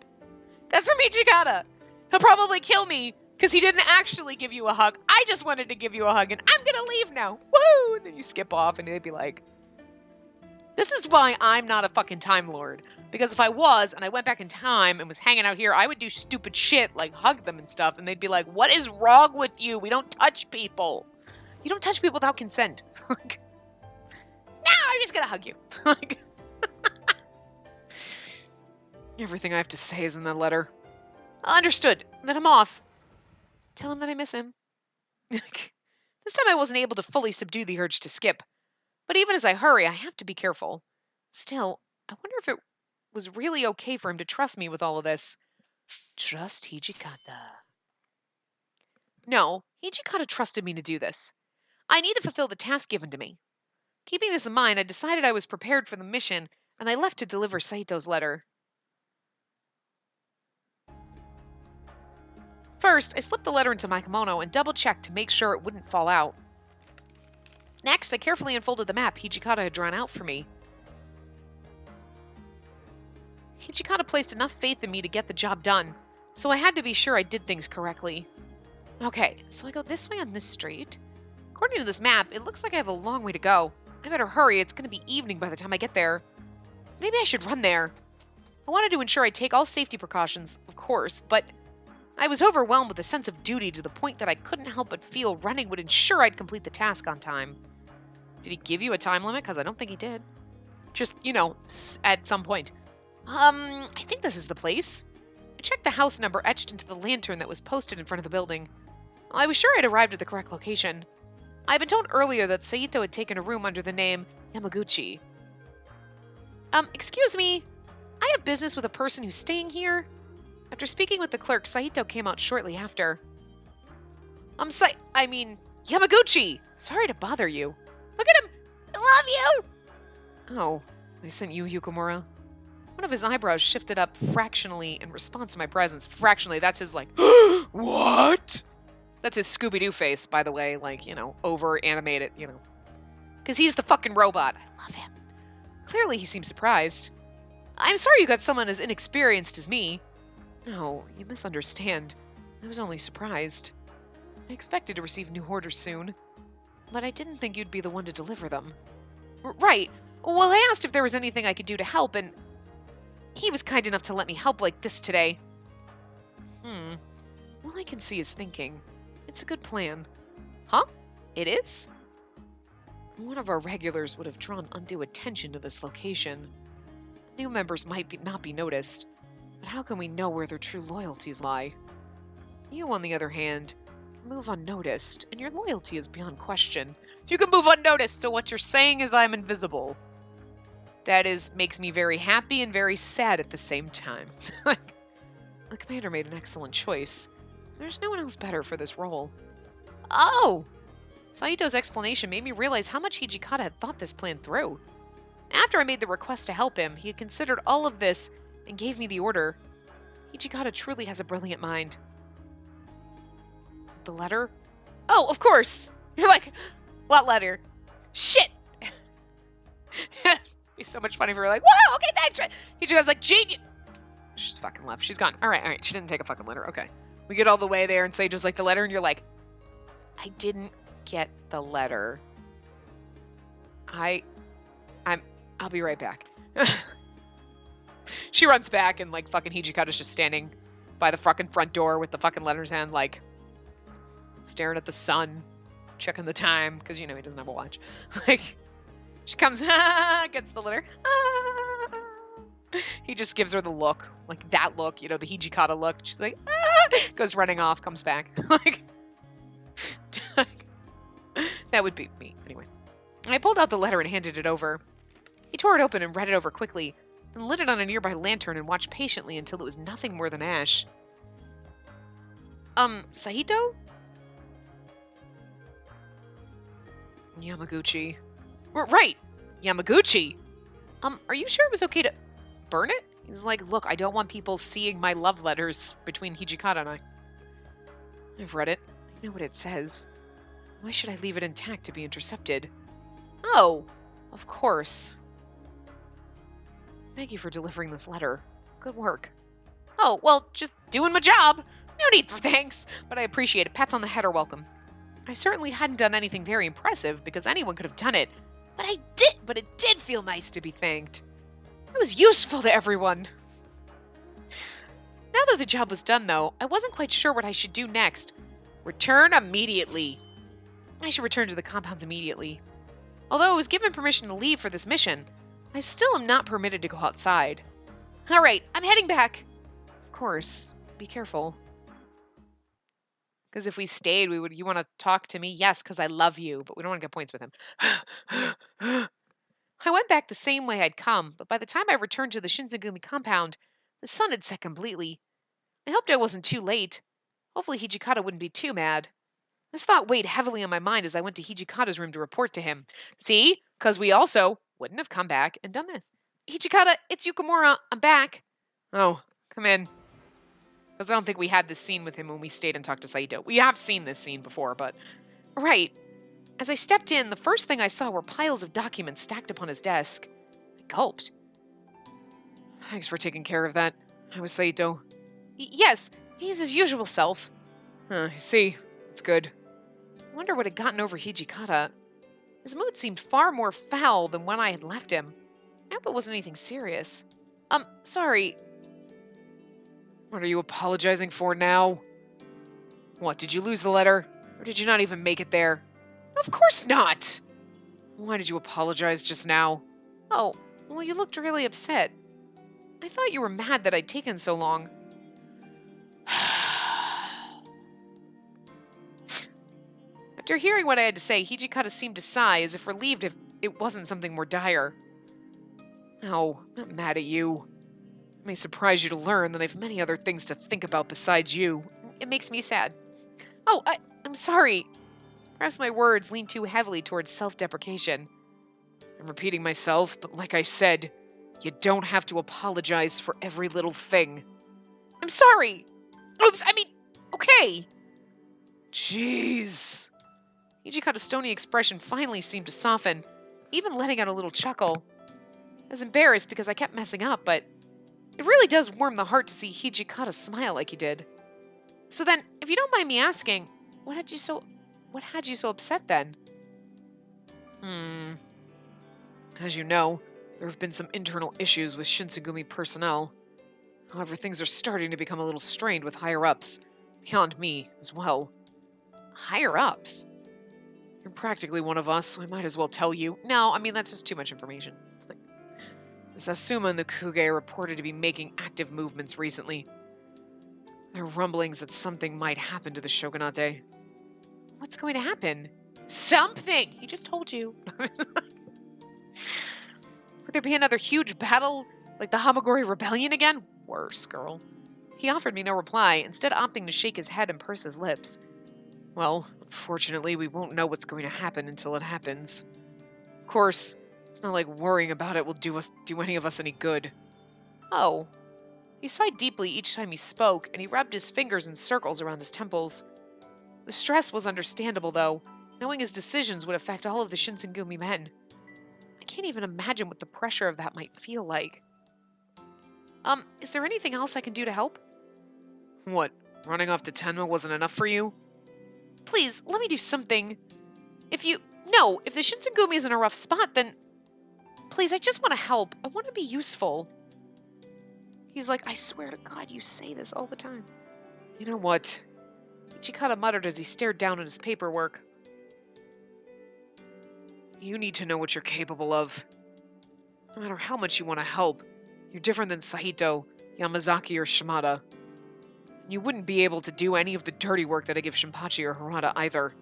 that's from Ichigata. He'll probably kill me because he didn't actually give you a hug. I just wanted to give you a hug and I'm going to leave now. Woo! And then you skip off and they'd be like, this is why I'm not a fucking Time Lord. Because if I was, and I went back in time and was hanging out here, I would do stupid shit, like hug them and stuff, and they'd be like, what is wrong with you? We don't touch people. You don't touch people without consent. Like, no, I'm just gonna hug you. Like, everything I have to say is in the letter. Understood. Then I'm off. Tell him that I miss him. This time I wasn't able to fully subdue the urge to skip. But even as I hurry, I have to be careful. Still, I wonder if it was really okay for him to trust me with all of this. Trust Hijikata. No, Hijikata trusted me to do this. I need to fulfill the task given to me. Keeping this in mind, I decided I was prepared for the mission, and I left to deliver Saito's letter. First, I slipped the letter into my kimono and double-checked to make sure it wouldn't fall out. Next, I carefully unfolded the map Hijikata had drawn out for me. Hijikata placed enough faith in me to get the job done, so I had to be sure I did things correctly. Okay, so I go this way on this street. According to this map, it looks like I have a long way to go. I better hurry, it's going to be evening by the time I get there. Maybe I should run there. I wanted to ensure I take all safety precautions, of course, but I was overwhelmed with a sense of duty to the point that I couldn't help but feel running would ensure I'd complete the task on time. Did he give you a time limit? Because I don't think he did. Just, you know, at some point. I think this is the place. I checked the house number etched into the lantern that was posted in front of the building. I was sure I'd arrived at the correct location. I had been told earlier that Saito had taken a room under the name Yamaguchi. Excuse me. I have business with a person who's staying here. After speaking with the clerk, Saito came out shortly after. Yamaguchi! Sorry to bother you. Look at him! I love you! Oh, I sent you, Yukamura. One of his eyebrows shifted up fractionally in response to my presence. Fractionally, that's his like, what? That's his Scooby-Doo face, by the way. Like, you know, over-animated, you know. Because he's the fucking robot. I love him. Clearly, he seems surprised. I'm sorry you got someone as inexperienced as me. No, you misunderstand. I was only surprised. I expected to receive new orders soon, but I didn't think you'd be the one to deliver them. Right. Well, I asked if there was anything I could do to help, and he was kind enough to let me help like this today. All I can see is thinking. It's a good plan. Huh? It is? One of our regulars would have drawn undue attention to this location. New members might not be noticed, but how can we know where their true loyalties lie? You, on the other hand, move unnoticed, and your loyalty is beyond question. You can move unnoticed, so what you're saying is I'm invisible. That makes me very happy and very sad at the same time. The commander made an excellent choice. There's no one else better for this role. Oh! Saito's explanation made me realize how much Hijikata had thought this plan through. After I made the request to help him, he had considered all of this and gave me the order. Hijikata truly has a brilliant mind. The letter? Oh, of course! You're like, what letter? Shit! It'd be so much funny if we were like, wow, okay, thanks! Hijikata's like, genius! She's fucking left. She's gone. Alright, she didn't take a fucking letter. Okay. We get all the way there and say just like the letter, and you're like, I didn't get the letter. I'll be right back. She runs back, and like fucking Hijikata's just standing by the fucking front door with the fucking letter in his hand, like staring at the sun, checking the time, because you know he doesn't have a watch. Like, she comes, gets the letter. He just gives her the look, like that look, you know, the Hijikata look. She's like, goes running off, comes back. Like, that would be me. Anyway, I pulled out the letter and handed it over. He tore it open and read it over quickly, then lit it on a nearby lantern and watched patiently until it was nothing more than ash. Saito? Yamaguchi. Right! Yamaguchi! Are you sure it was okay to burn it? He's like, look, I don't want people seeing my love letters between Hijikata and I. I've read it. I know what it says. Why should I leave it intact to be intercepted? Oh, of course. Thank you for delivering this letter. Good work. Oh, well, just doing my job. No need for thanks, but I appreciate it. Pats on the head are welcome. I certainly hadn't done anything very impressive because anyone could have done it, but it did feel nice to be thanked. I was useful to everyone. Now that the job was done, though, I wasn't quite sure what I should do next. Return immediately. I should return to the compounds immediately. Although I was given permission to leave for this mission, I still am not permitted to go outside. All right, I'm heading back. Of course, be careful. Because if we stayed, you want to talk to me? Yes, because I love you, but we don't want to get points with him. I went back the same way I'd come, but by the time I returned to the Shinsengumi compound, the sun had set completely. I hoped I wasn't too late. Hopefully Hijikata wouldn't be too mad. This thought weighed heavily on my mind as I went to Hijikata's room to report to him. See? Because we also wouldn't have come back and done this. Hijikata, it's Yukimura. I'm back. Oh, come in. Because I don't think we had this scene with him when we stayed and talked to Saito. We have seen this scene before, but... Right. As I stepped in, the first thing I saw were piles of documents stacked upon his desk. I gulped. Thanks for taking care of that. How was Saito? Yes, he's his usual self. I see. That's good. I wonder what had gotten over Hijikata. His mood seemed far more foul than when I had left him. I hope it wasn't anything serious. Sorry. What are you apologizing for now? What, did you lose the letter? Or did you not even make it there? Of course not! Why did you apologize just now? Oh, well, you looked really upset. I thought you were mad that I'd taken so long. After hearing what I had to say, Hijikata seemed to sigh as if relieved if it wasn't something more dire. No, I'm not mad at you. It may surprise you to learn that I have many other things to think about besides you. It makes me sad. Oh, I'm sorry. Perhaps my words lean too heavily towards self-deprecation. I'm repeating myself, but like I said, you don't have to apologize for every little thing. I'm sorry! Oops, okay! Jeez. Hijikata's stony expression finally seemed to soften, even letting out a little chuckle. I was embarrassed because I kept messing up, but it really does warm the heart to see Hijikata smile like he did. So then, if you don't mind me asking, what had you so upset then? As you know, there have been some internal issues with Shinsengumi personnel. However, things are starting to become a little strained with higher-ups, beyond me as well. Higher-ups? You're practically one of us, so I might as well tell you. No, that's just too much information. Sasuma and the Kuge are reported to be making active movements recently. There are rumblings that something might happen to the Shogunate. What's going to happen? Something! He just told you. Would there be another huge battle, like the Hamagori Rebellion again? Worse, girl. He offered me no reply, instead opting to shake his head and purse his lips. Well, unfortunately, we won't know what's going to happen until it happens. Of course, it's not like worrying about it will do any of us any good. Oh. He sighed deeply each time he spoke, and he rubbed his fingers in circles around his temples. The stress was understandable, though. Knowing his decisions would affect all of the Shinsengumi men. I can't even imagine what the pressure of that might feel like. Is there anything else I can do to help? What, running off to Tenma wasn't enough for you? Please, let me do something. If the Shinsengumi is in a rough spot, then... Please, I just want to help. I want to be useful. He's like, I swear to God, you say this all the time. You know what? Ichikata muttered as he stared down at his paperwork. You need to know what you're capable of. No matter how much you want to help, you're different than Saito, Yamazaki, or Shimada. You wouldn't be able to do any of the dirty work that I give Shinpachi or Harada either.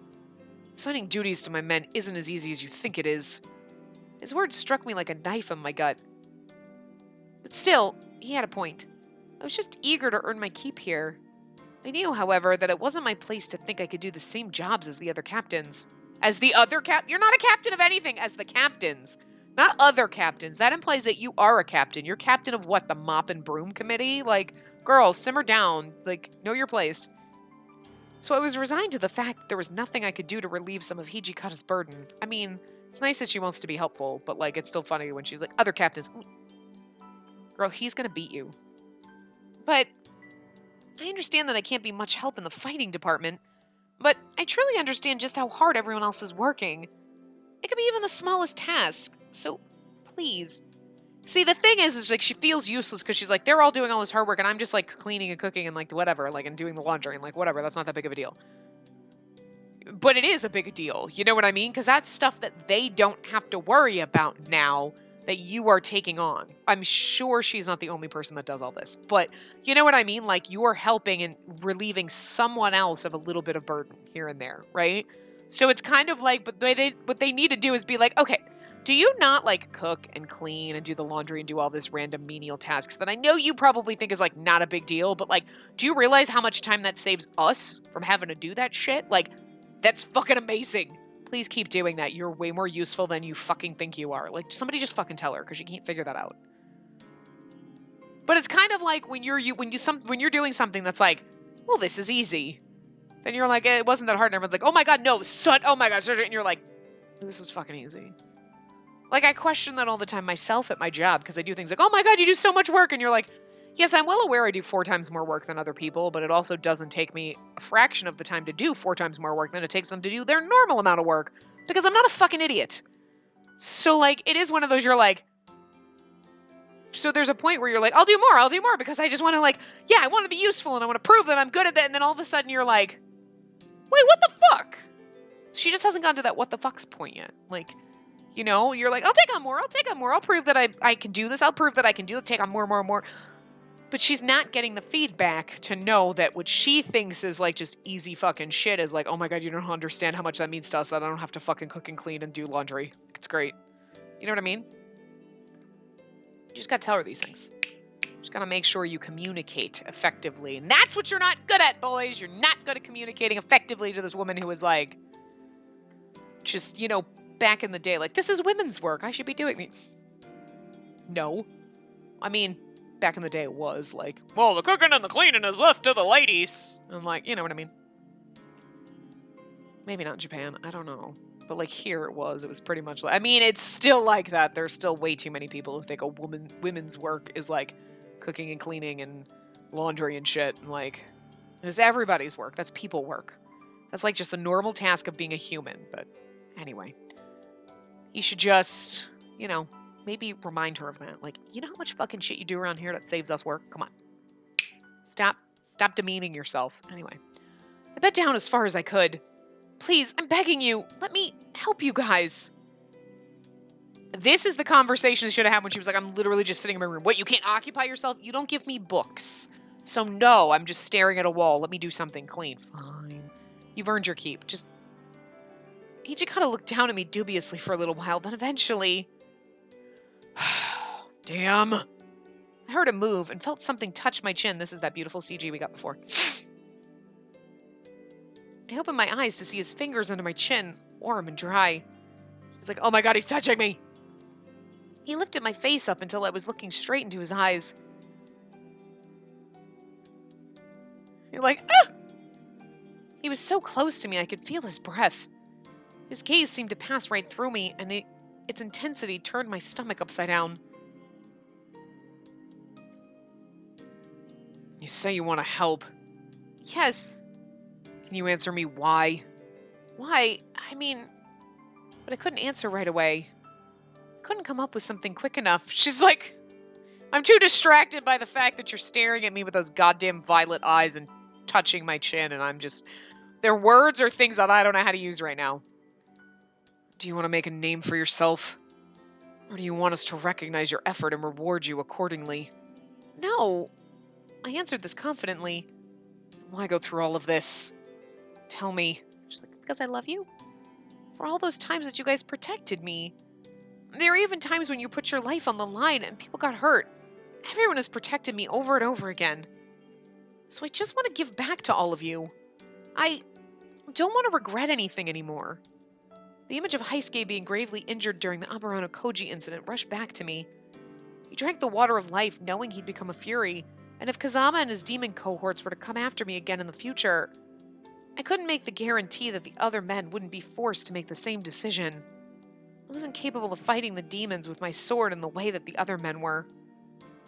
Assigning duties to my men isn't as easy as you think it is. His words struck me like a knife in my gut. But still, he had a point. I was just eager to earn my keep here. I knew, however, that it wasn't my place to think I could do the same jobs as the other captains. As the other You're not a captain of anything, as the captains. Not other captains. That implies that you are a captain. You're captain of what, the mop and broom committee? Like, girl, simmer down. Like, know your place. So I was resigned to the fact that there was nothing I could do to relieve some of Hijikata's burden. I mean, it's nice that she wants to be helpful, but, like, it's still funny when she's like, other captains. Girl, he's gonna beat you. But I understand that I can't be much help in the fighting department, but I truly understand just how hard everyone else is working. It could be even the smallest task, so please. See, the thing is like, she feels useless because she's like, they're all doing all this hard work, and I'm just, like, cleaning and cooking and, like, whatever, like, and doing the laundry, and, like, whatever, that's not that big of a deal. But it is a big deal, you know what I mean? Because that's stuff that they don't have to worry about now that you are taking on. I'm sure she's not the only person that does all this, but you know what I mean? Like, you are helping and relieving someone else of a little bit of burden here and there, right? So it's kind of like, but what they need to do is be like, okay, do you not, like, cook and clean and do the laundry and do all this random menial tasks that I know you probably think is, like, not a big deal, but, like, do you realize how much time that saves us from having to do that shit? Like, that's fucking amazing. Please keep doing that. You're way more useful than you fucking think you are. Like, somebody just fucking tell her, because she can't figure that out. But it's kind of like when you're doing something that's like, well, this is easy. Then you're like, it wasn't that hard, and everyone's like, oh my god, no, son, oh my gosh, and you're like, this is fucking easy. Like, I question that all the time myself at my job, because I do things like, oh my god, you do so much work, and you're like, yes, I'm well aware I do 4 times more work than other people, but it also doesn't take me a fraction of the time to do 4 times more work than it takes them to do their normal amount of work, because I'm not a fucking idiot. So, like, it is one of those, you're like, so there's a point where you're like, I'll do more, because I just want to, like, yeah, I want to be useful, and I want to prove that I'm good at that, and then all of a sudden you're like, wait, what the fuck? She just hasn't gotten to that what the fuck's point yet. Like, you know, you're like, I'll take on more, I'll prove that I can do this, I'll prove that I can do it, take on more. But she's not getting the feedback to know that what she thinks is, like, just easy fucking shit is like, oh my god, you don't understand how much that means to us that I don't have to fucking cook and clean and do laundry. It's great. You know what I mean? You just gotta tell her these things. You just gotta make sure you communicate effectively. And that's what you're not good at, boys. You're not good at communicating effectively to this woman who is like, just, you know, back in the day, like, this is women's work. I should be doing it. No. I mean, back in the day it was like, well, the cooking and the cleaning is left to the ladies. And, like, you know what I mean? Maybe not in Japan. I don't know. But, like, here it was pretty much like, I mean, it's still like that. There's still way too many people who think women's work is, like, cooking and cleaning and laundry and shit. And, like, it's everybody's work. That's people work. That's, like, just the normal task of being a human. But anyway, you should just, you know, maybe remind her of that. Like, you know how much fucking shit you do around here that saves us work? Come on. Stop demeaning yourself. Anyway, I bent down as far as I could. Please, I'm begging you, let me help you guys. This is the conversation she should have had when she was like, I'm literally just sitting in my room. What, you can't occupy yourself? You don't give me books. So no, I'm just staring at a wall. Let me do something clean. Fine. You've earned your keep. Just... He just kind of looked down at me dubiously for a little while, then eventually... Damn. I heard him move and felt something touch my chin. This is that beautiful CG we got before. I opened my eyes to see his fingers under my chin, warm and dry. He's like, oh my god, he's touching me. He lifted my face up until I was looking straight into his eyes. You're like, ah! He was so close to me, I could feel his breath. His gaze seemed to pass right through me, and its intensity turned my stomach upside down. You say you want to help. Yes. Can you answer me why? Why? But I couldn't answer right away. Couldn't come up with something quick enough. She's like, I'm too distracted by the fact that you're staring at me with those goddamn violet eyes and touching my chin, and I'm just... They're words or things that I don't know how to use right now. Do you want to make a name for yourself? Or do you want us to recognize your effort and reward you accordingly? No. I answered this confidently. Why go through all of this? Tell me. She's like, because I love you. For all those times that you guys protected me. There are even times when you put your life on the line and people got hurt. Everyone has protected me over and over again. So I just want to give back to all of you. I don't want to regret anything anymore. The image of Heisuke being gravely injured during the Aberano Koji incident rushed back to me. He drank the water of life knowing he'd become a fury, and if Kazama and his demon cohorts were to come after me again in the future, I couldn't make the guarantee that the other men wouldn't be forced to make the same decision. I wasn't capable of fighting the demons with my sword in the way that the other men were.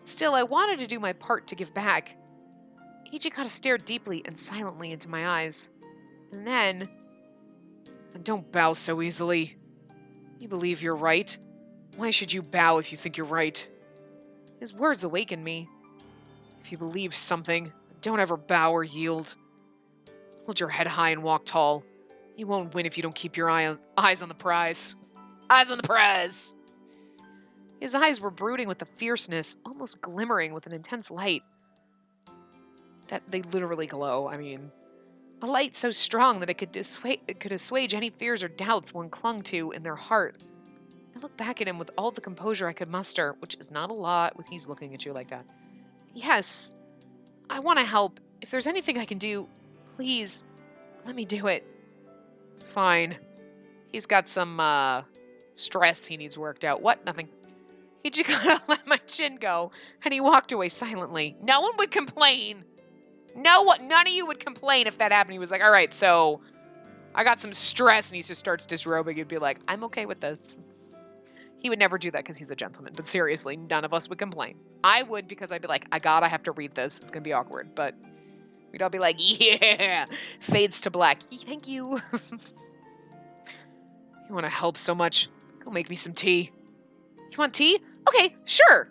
Still, I wanted to do my part to give back. Hijikata stared deeply and silently into my eyes. And then... Don't bow so easily. You believe you're right. Why should you bow if you think you're right? His words awakened me. If you believe something, don't ever bow or yield. Hold your head high and walk tall. You won't win if you don't keep your eyes on the prize. Eyes on the prize! His eyes were brooding with a fierceness, almost glimmering with an intense light. That they literally glow, a light so strong that it could assuage any fears or doubts one clung to in their heart. I looked back at him with all the composure I could muster, which is not a lot when he's looking at you like that. Yes, I want to help. If there's anything I can do, please, let me do it. Fine. He's got some, stress he needs worked out. What? Nothing. He just gotta let my chin go, and he walked away silently. No one would complain. None of you would complain if that happened. He was like, all right, so I got some stress, and he just starts disrobing. He'd be like, I'm okay with this. He would never do that because he's a gentleman, but seriously, none of us would complain. I would because I'd be like, I have to read this. It's going to be awkward, but we'd all be like, yeah, fades to black. Thank you. You want to help so much? Go make me some tea. You want tea? Okay, sure.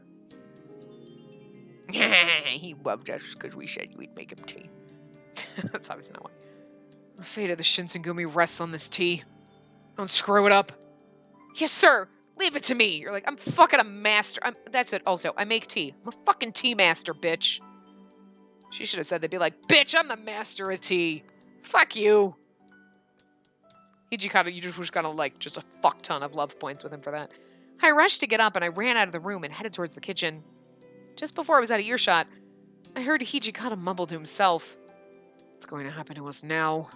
He loved us because we said we'd make him tea. That's obviously not why. The fate of the Shinsengumi rests on this tea. Don't screw it up. Yes, sir. Leave it to me. You're like, I'm fucking a master. That's it. Also, I make tea. I'm a fucking tea master, bitch. She should have said, they'd be like, bitch, I'm the master of tea. Fuck you. Hijikata, you just got just a fuck ton of love points with him for that. I rushed to get up and I ran out of the room and headed towards the kitchen. Just before I was out of earshot, I heard Hijikata mumble to himself. What's going to happen to us now?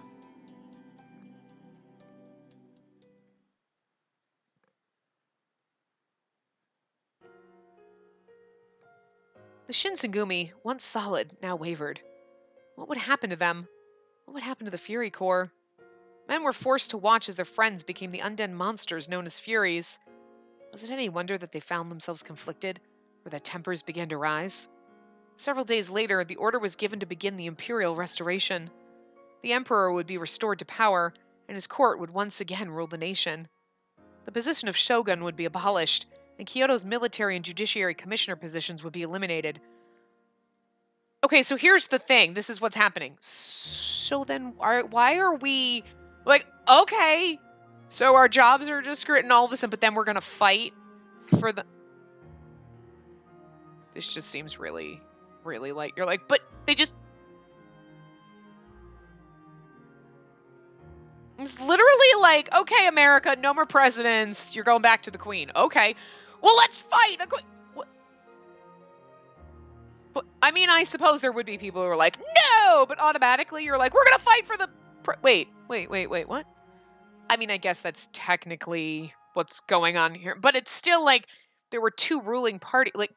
The Shinsengumi, once solid, now wavered. What would happen to them? What would happen to the Fury Corps? Men were forced to watch as their friends became the undead monsters known as Furies. Was it any wonder that they found themselves conflicted, or that tempers began to rise? Several days later, the order was given to begin the imperial restoration. The emperor would be restored to power, and his court would once again rule the nation. The position of shogun would be abolished, and Kyoto's military and judiciary commissioner positions would be eliminated. Okay, so here's the thing. This is what's happening. So then, why are we... Like, okay, so our jobs are just written all of a sudden, but then we're going to fight for the... This just seems really, really like... You're like, but they just... It's literally like, okay, America, no more presidents. You're going back to the queen. Okay. Well, let's fight. What? But, I suppose there would be people who are like, no, but automatically you're like, we're going to fight for the... Wait, what? I guess that's technically what's going on here. But it's still like, there were two ruling parties. Like,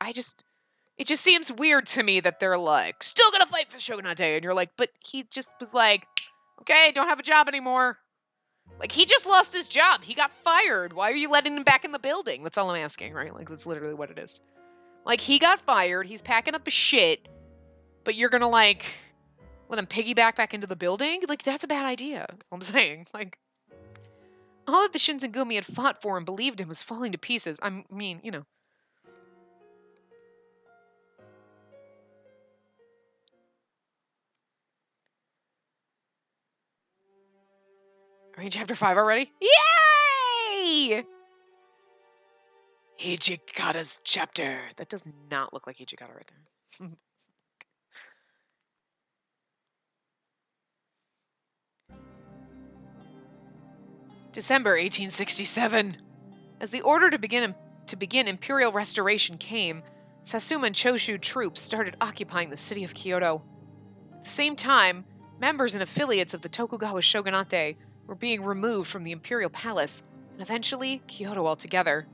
It just seems weird to me that they're like, still gonna fight for Shogunate, and you're like, but he just was like, okay, don't have a job anymore. Like, he just lost his job. He got fired. Why are you letting him back in the building? That's all I'm asking, right? Like, that's literally what it is. Like, he got fired. He's packing up his shit, but you're gonna, like, let him piggyback back into the building? Like, that's a bad idea. I'm saying, like, all that the Shinsengumi had fought for and believed in was falling to pieces. I mean, you know. Are we in chapter 5 already? Yay! Hijikata's chapter. That does not look like Hijikata right there. December 1867. As the order to begin imperial restoration came, Satsuma and Choshu troops started occupying the city of Kyoto. At the same time, members and affiliates of the Tokugawa shogunate were being removed from the imperial palace, and eventually Kyoto altogether.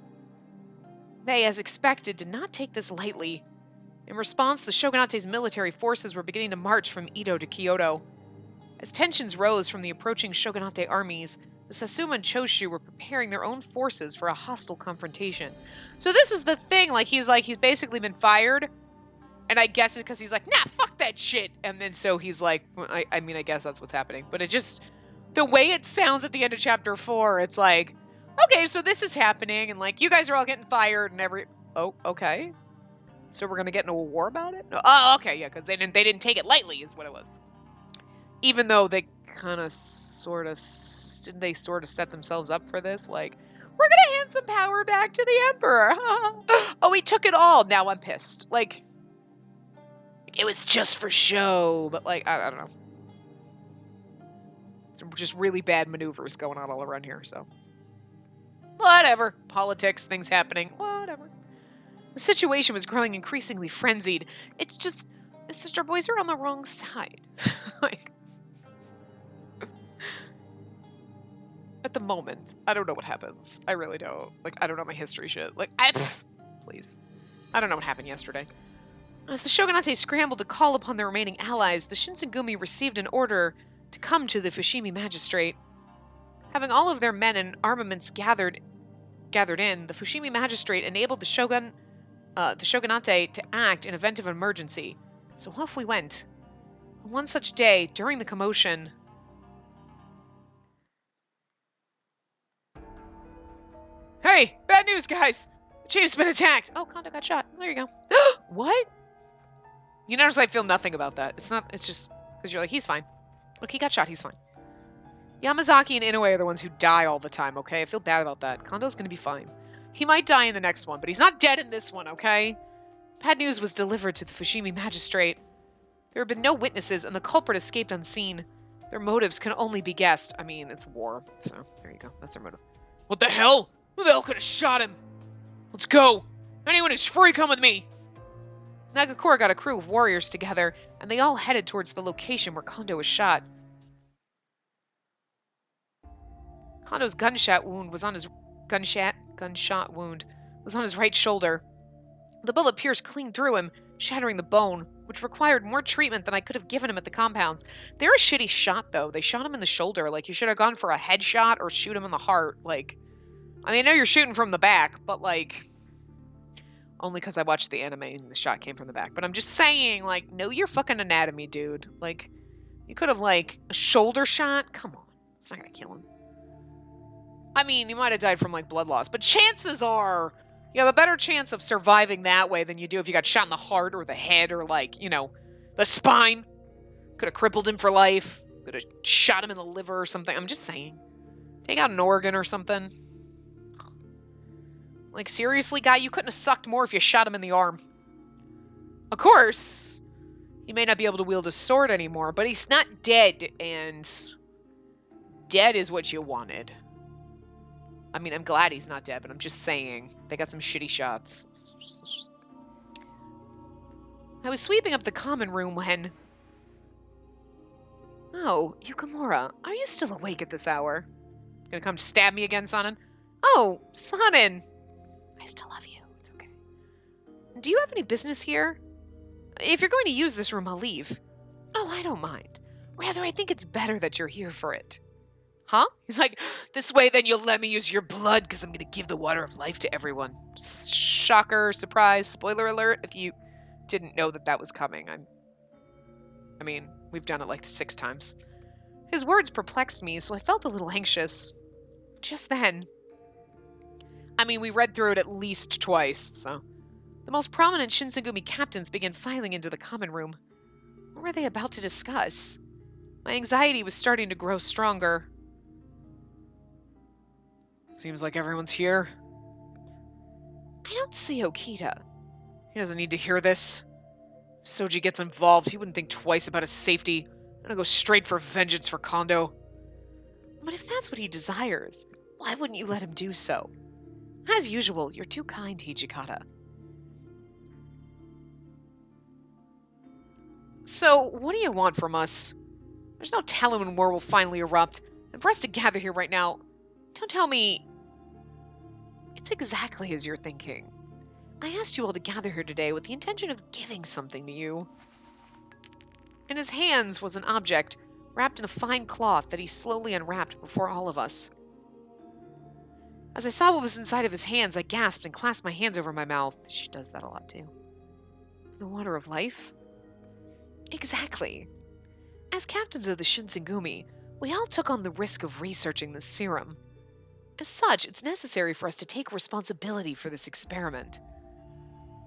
They, as expected, did not take this lightly. In response, the shogunate's military forces were beginning to march from Edo to Kyoto. As tensions rose from the approaching shogunate armies, the Satsuma and Choshu were preparing their own forces for a hostile confrontation. So this is the thing, he's basically been fired, and I guess it's because he's like, nah, fuck that shit, and then so he's like, I mean, I guess that's what's happening, but it just, the way it sounds at the end of chapter 4, it's like, okay, so this is happening, and like, you guys are all getting fired, and oh, okay. So we're gonna get into a war about it? Oh, okay, yeah, because they didn't take it lightly, is what it was. Even though they kind of, sort of set themselves up for this, like, we're gonna hand some power back to the emperor. Oh, he took it all. Now I'm pissed. Like, it was just for show, but like, I don't know. Some just really bad maneuvers going on all around here, so. Whatever. Politics, things happening, whatever. The situation was growing increasingly frenzied. It's just, the sister boys are on the wrong side. Like, at the moment, I don't know what happens. I really don't. Like, I don't know my history shit. Like, please. I don't know what happened yesterday. As the shogunate scrambled to call upon their remaining allies, the Shinsengumi received an order to come to the Fushimi magistrate. Having all of their men and armaments gathered in, the Fushimi magistrate enabled the shogunate to act in event of emergency. So off we went. On one such day, during the commotion, hey, bad news, guys! The chief's been attacked! Oh, Kondo got shot. There you go. What? You notice I feel nothing about that. It's just, because you're like, he's fine. Look, he got shot, he's fine. Yamazaki and Inoue are the ones who die all the time, okay? I feel bad about that. Kondo's gonna be fine. He might die in the next one, but he's not dead in this one, okay? Bad news was delivered to the Fushimi magistrate. There have been no witnesses, and the culprit escaped unseen. Their motives can only be guessed. I mean, it's war, so there you go. That's their motive. What the hell? Who the hell could have shot him? Let's go! Anyone who's free, come with me! Nagakura got a crew of warriors together, and they all headed towards the location where Kondo was shot. Kondo's gunshot wound was on his right shoulder. The bullet pierced clean through him, shattering the bone, which required more treatment than I could have given him at the compounds. They're a shitty shot, though. They shot him in the shoulder. Like, you should have gone for a headshot or shoot him in the heart. Like, I mean, I know you're shooting from the back, but, like, only because I watched the anime and the shot came from the back. But I'm just saying, like, know your fucking anatomy, dude. Like, you could have, like, a shoulder shot? Come on. It's not gonna kill him. I mean, you might have died from, like, blood loss, but chances are you have a better chance of surviving that way than you do if you got shot in the heart or the head or, like, you know, the spine. Could have crippled him for life. Could have shot him in the liver or something. I'm just saying. Take out an organ or something. Like, seriously, guy, you couldn't have sucked more if you shot him in the arm. Of course, he may not be able to wield a sword anymore, but he's not dead, and dead is what you wanted. I mean, I'm glad he's not dead, but I'm just saying. They got some shitty shots. I was sweeping up the common room when... Oh, Yukimura, are you still awake at this hour? Gonna come to stab me again, Sanin? Oh, Sanin! I still love you. It's okay. Do you have any business here? If you're going to use this room, I'll leave. Oh, I don't mind. Rather, I think it's better that you're here for it. Huh? He's like, this way then you'll let me use your blood because I'm going to give the water of life to everyone. Shocker, surprise, spoiler alert, if you didn't know that was coming. I mean, we've done it like 6 times. His words perplexed me, so I felt a little anxious. Just then. I mean, we read through it at least twice, so. The most prominent Shinsengumi captains began filing into the common room. What were they about to discuss? My anxiety was starting to grow stronger. Seems like everyone's here. I don't see Okita. He doesn't need to hear this. If Soji gets involved, he wouldn't think twice about his safety. I'm gonna go straight for vengeance for Kondo. But if that's what he desires, why wouldn't you let him do so? As usual, you're too kind, Hijikata. So, what do you want from us? There's no telling when war will finally erupt, and for us to gather here right now, don't tell me... It's exactly as you're thinking. I asked you all to gather here today with the intention of giving something to you. In his hands was an object, wrapped in a fine cloth that he slowly unwrapped before all of us. As I saw what was inside of his hands, I gasped and clasped my hands over my mouth. She does that a lot too. The water of life? Exactly. As captains of the Shinsengumi, we all took on the risk of researching this serum. As such, it's necessary for us to take responsibility for this experiment.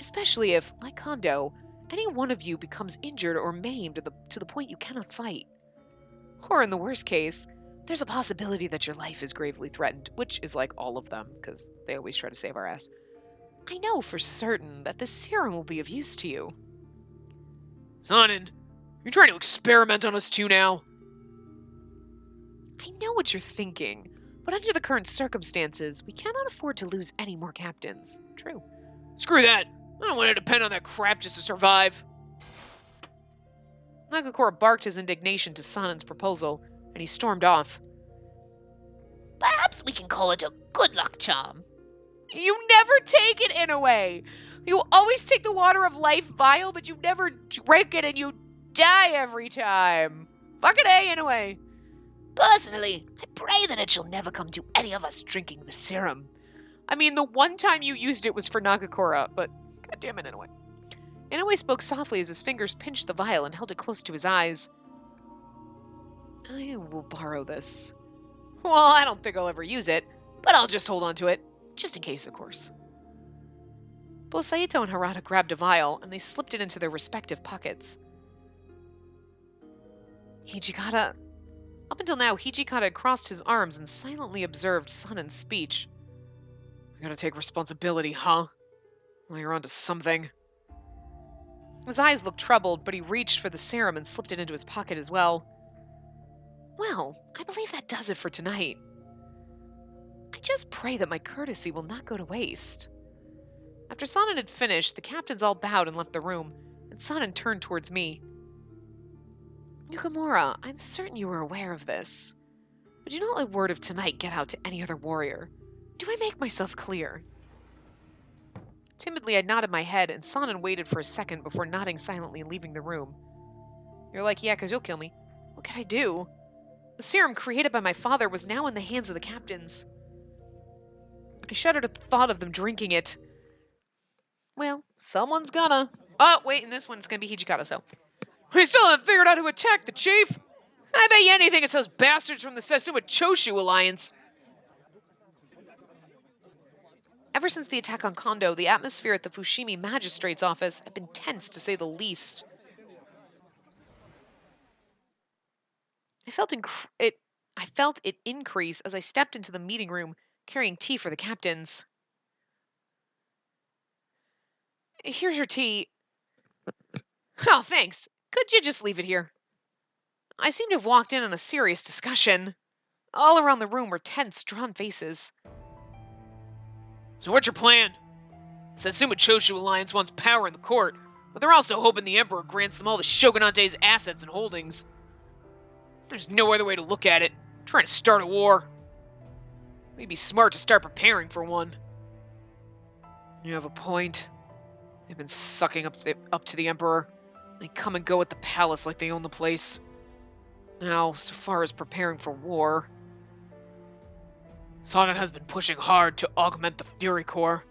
Especially if, like Kondo, any one of you becomes injured or maimed to the point you cannot fight. Or in the worst case, there's a possibility that your life is gravely threatened, which is like all of them, because they always try to save our ass. I know for certain that this serum will be of use to you. Sonnen, you're trying to experiment on us too now? I know what you're thinking, but under the current circumstances, we cannot afford to lose any more captains. True. Screw that! I don't want to depend on that crap just to survive. Nagakura barked his indignation to Sonnen's proposal, and he stormed off. Perhaps we can call it a good luck charm. You never take it in a way. You always take the water of life vial, but you never drink it and you die every time. Fucking A, anyway. Personally, I pray that it shall never come to any of us drinking the serum. I mean, the one time you used it was for Nagakura, but goddamn it, Inoue. Inoue spoke softly as his fingers pinched the vial and held it close to his eyes. I will borrow this. Well, I don't think I'll ever use it, but I'll just hold on to it. Just in case, of course. Both Saito and Harada grabbed a vial, and they slipped it into their respective pockets. Hijikata... Up until now, Hijikata had crossed his arms and silently observed Sonnen's speech. I gotta take responsibility, huh? Well, you're onto something. His eyes looked troubled, but he reached for the serum and slipped it into his pocket as well. Well, I believe that does it for tonight. I just pray that my courtesy will not go to waste. After Sonnen had finished, the captains all bowed and left the room, and Sonnen turned towards me. Yukamura, I'm certain you are aware of this. But do not let word of tonight get out to any other warrior. Do I make myself clear? Timidly, I nodded my head, and Sonnen waited for a second before nodding silently and leaving the room. You're like, yeah, 'cause you'll kill me. What could I do? The serum created by my father was now in the hands of the captains. I shuddered at the thought of them drinking it. Well, someone's gonna. Oh, wait, and this one's gonna be Hijikata, so. We still haven't figured out who attacked the chief. I bet you anything it's those bastards from the Setsuma Choshu Alliance. Ever since the attack on Kondo, the atmosphere at the Fushimi Magistrate's office had been tense, to say the least. I felt it increase as I stepped into the meeting room, carrying tea for the captains. Here's your tea. Oh, thanks. Could you just leave it here? I seemed to have walked in on a serious discussion. All around the room were tense, drawn faces. So what's your plan? The Setsuma Choshu Alliance wants power in the court, but they're also hoping the Emperor grants them all the Shogunate's assets and holdings. There's no other way to look at it. Trying to start a war. It'd be smart to start preparing for one. You have a point. They've been sucking up to the Emperor. They come and go at the palace like they own the place. Now, so far as preparing for war, Sonnen has been pushing hard to augment the Fury Corps.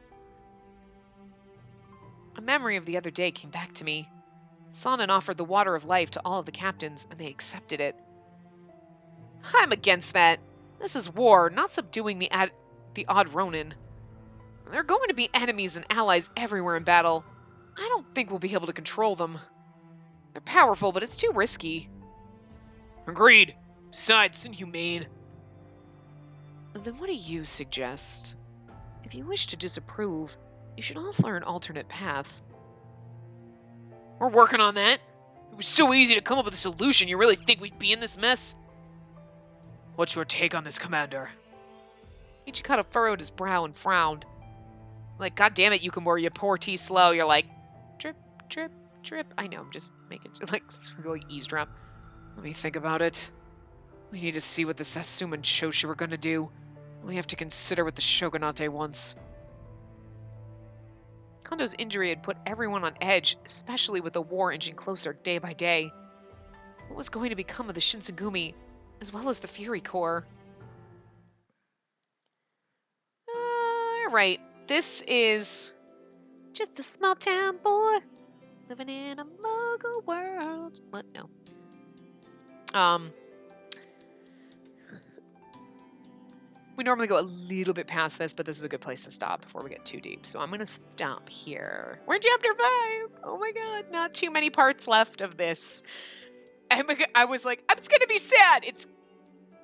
A memory of the other day came back to me. Sonnen offered the water of life to all of the captains, and they accepted it. I'm against that. This is war, not subduing the odd Ronin. There are going to be enemies and allies everywhere in battle. I don't think we'll be able to control them. They're powerful, but it's too risky. Agreed. Besides, it's inhumane. Then what do you suggest? If you wish to disapprove, you should offer an alternate path. We're working on that. It was so easy to come up with a solution. You really think we'd be in this mess? What's your take on this, Commander? Ichikata furrowed his brow and frowned. Like, God damn it, Yukimura, you poor T-Slow. You're like, drip, drip, drip. I know, I'm just making, like, really eavesdrop. Let me think about it. We need to see what the Sasuma and Choshu are gonna do. We have to consider what the Shogunate wants. Kondo's injury had put everyone on edge, especially with the war inching closer day by day. What was going to become of the Shinsengumi, as well as the Fury Corps? Alright, this is just a small town boy living in a muggle world. What? No. We normally go a little bit past this, but this is a good place to stop before we get too deep. So I'm going to stop here. We're in chapter 5. Oh my god, not too many parts left of this. I was like, it's going to be sad. It's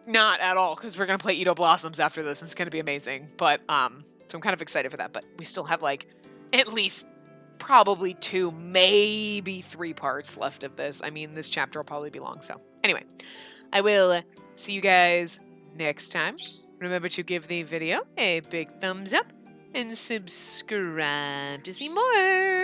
not at all, because we're going to play Edo Blossoms after this. And it's going to be amazing. But, so I'm kind of excited for that. But we still have, like, at least probably 2, maybe 3 parts left of this. I mean, this chapter will probably be long. So anyway, I will see you guys next time. Remember to give the video a big thumbs up and subscribe to see more.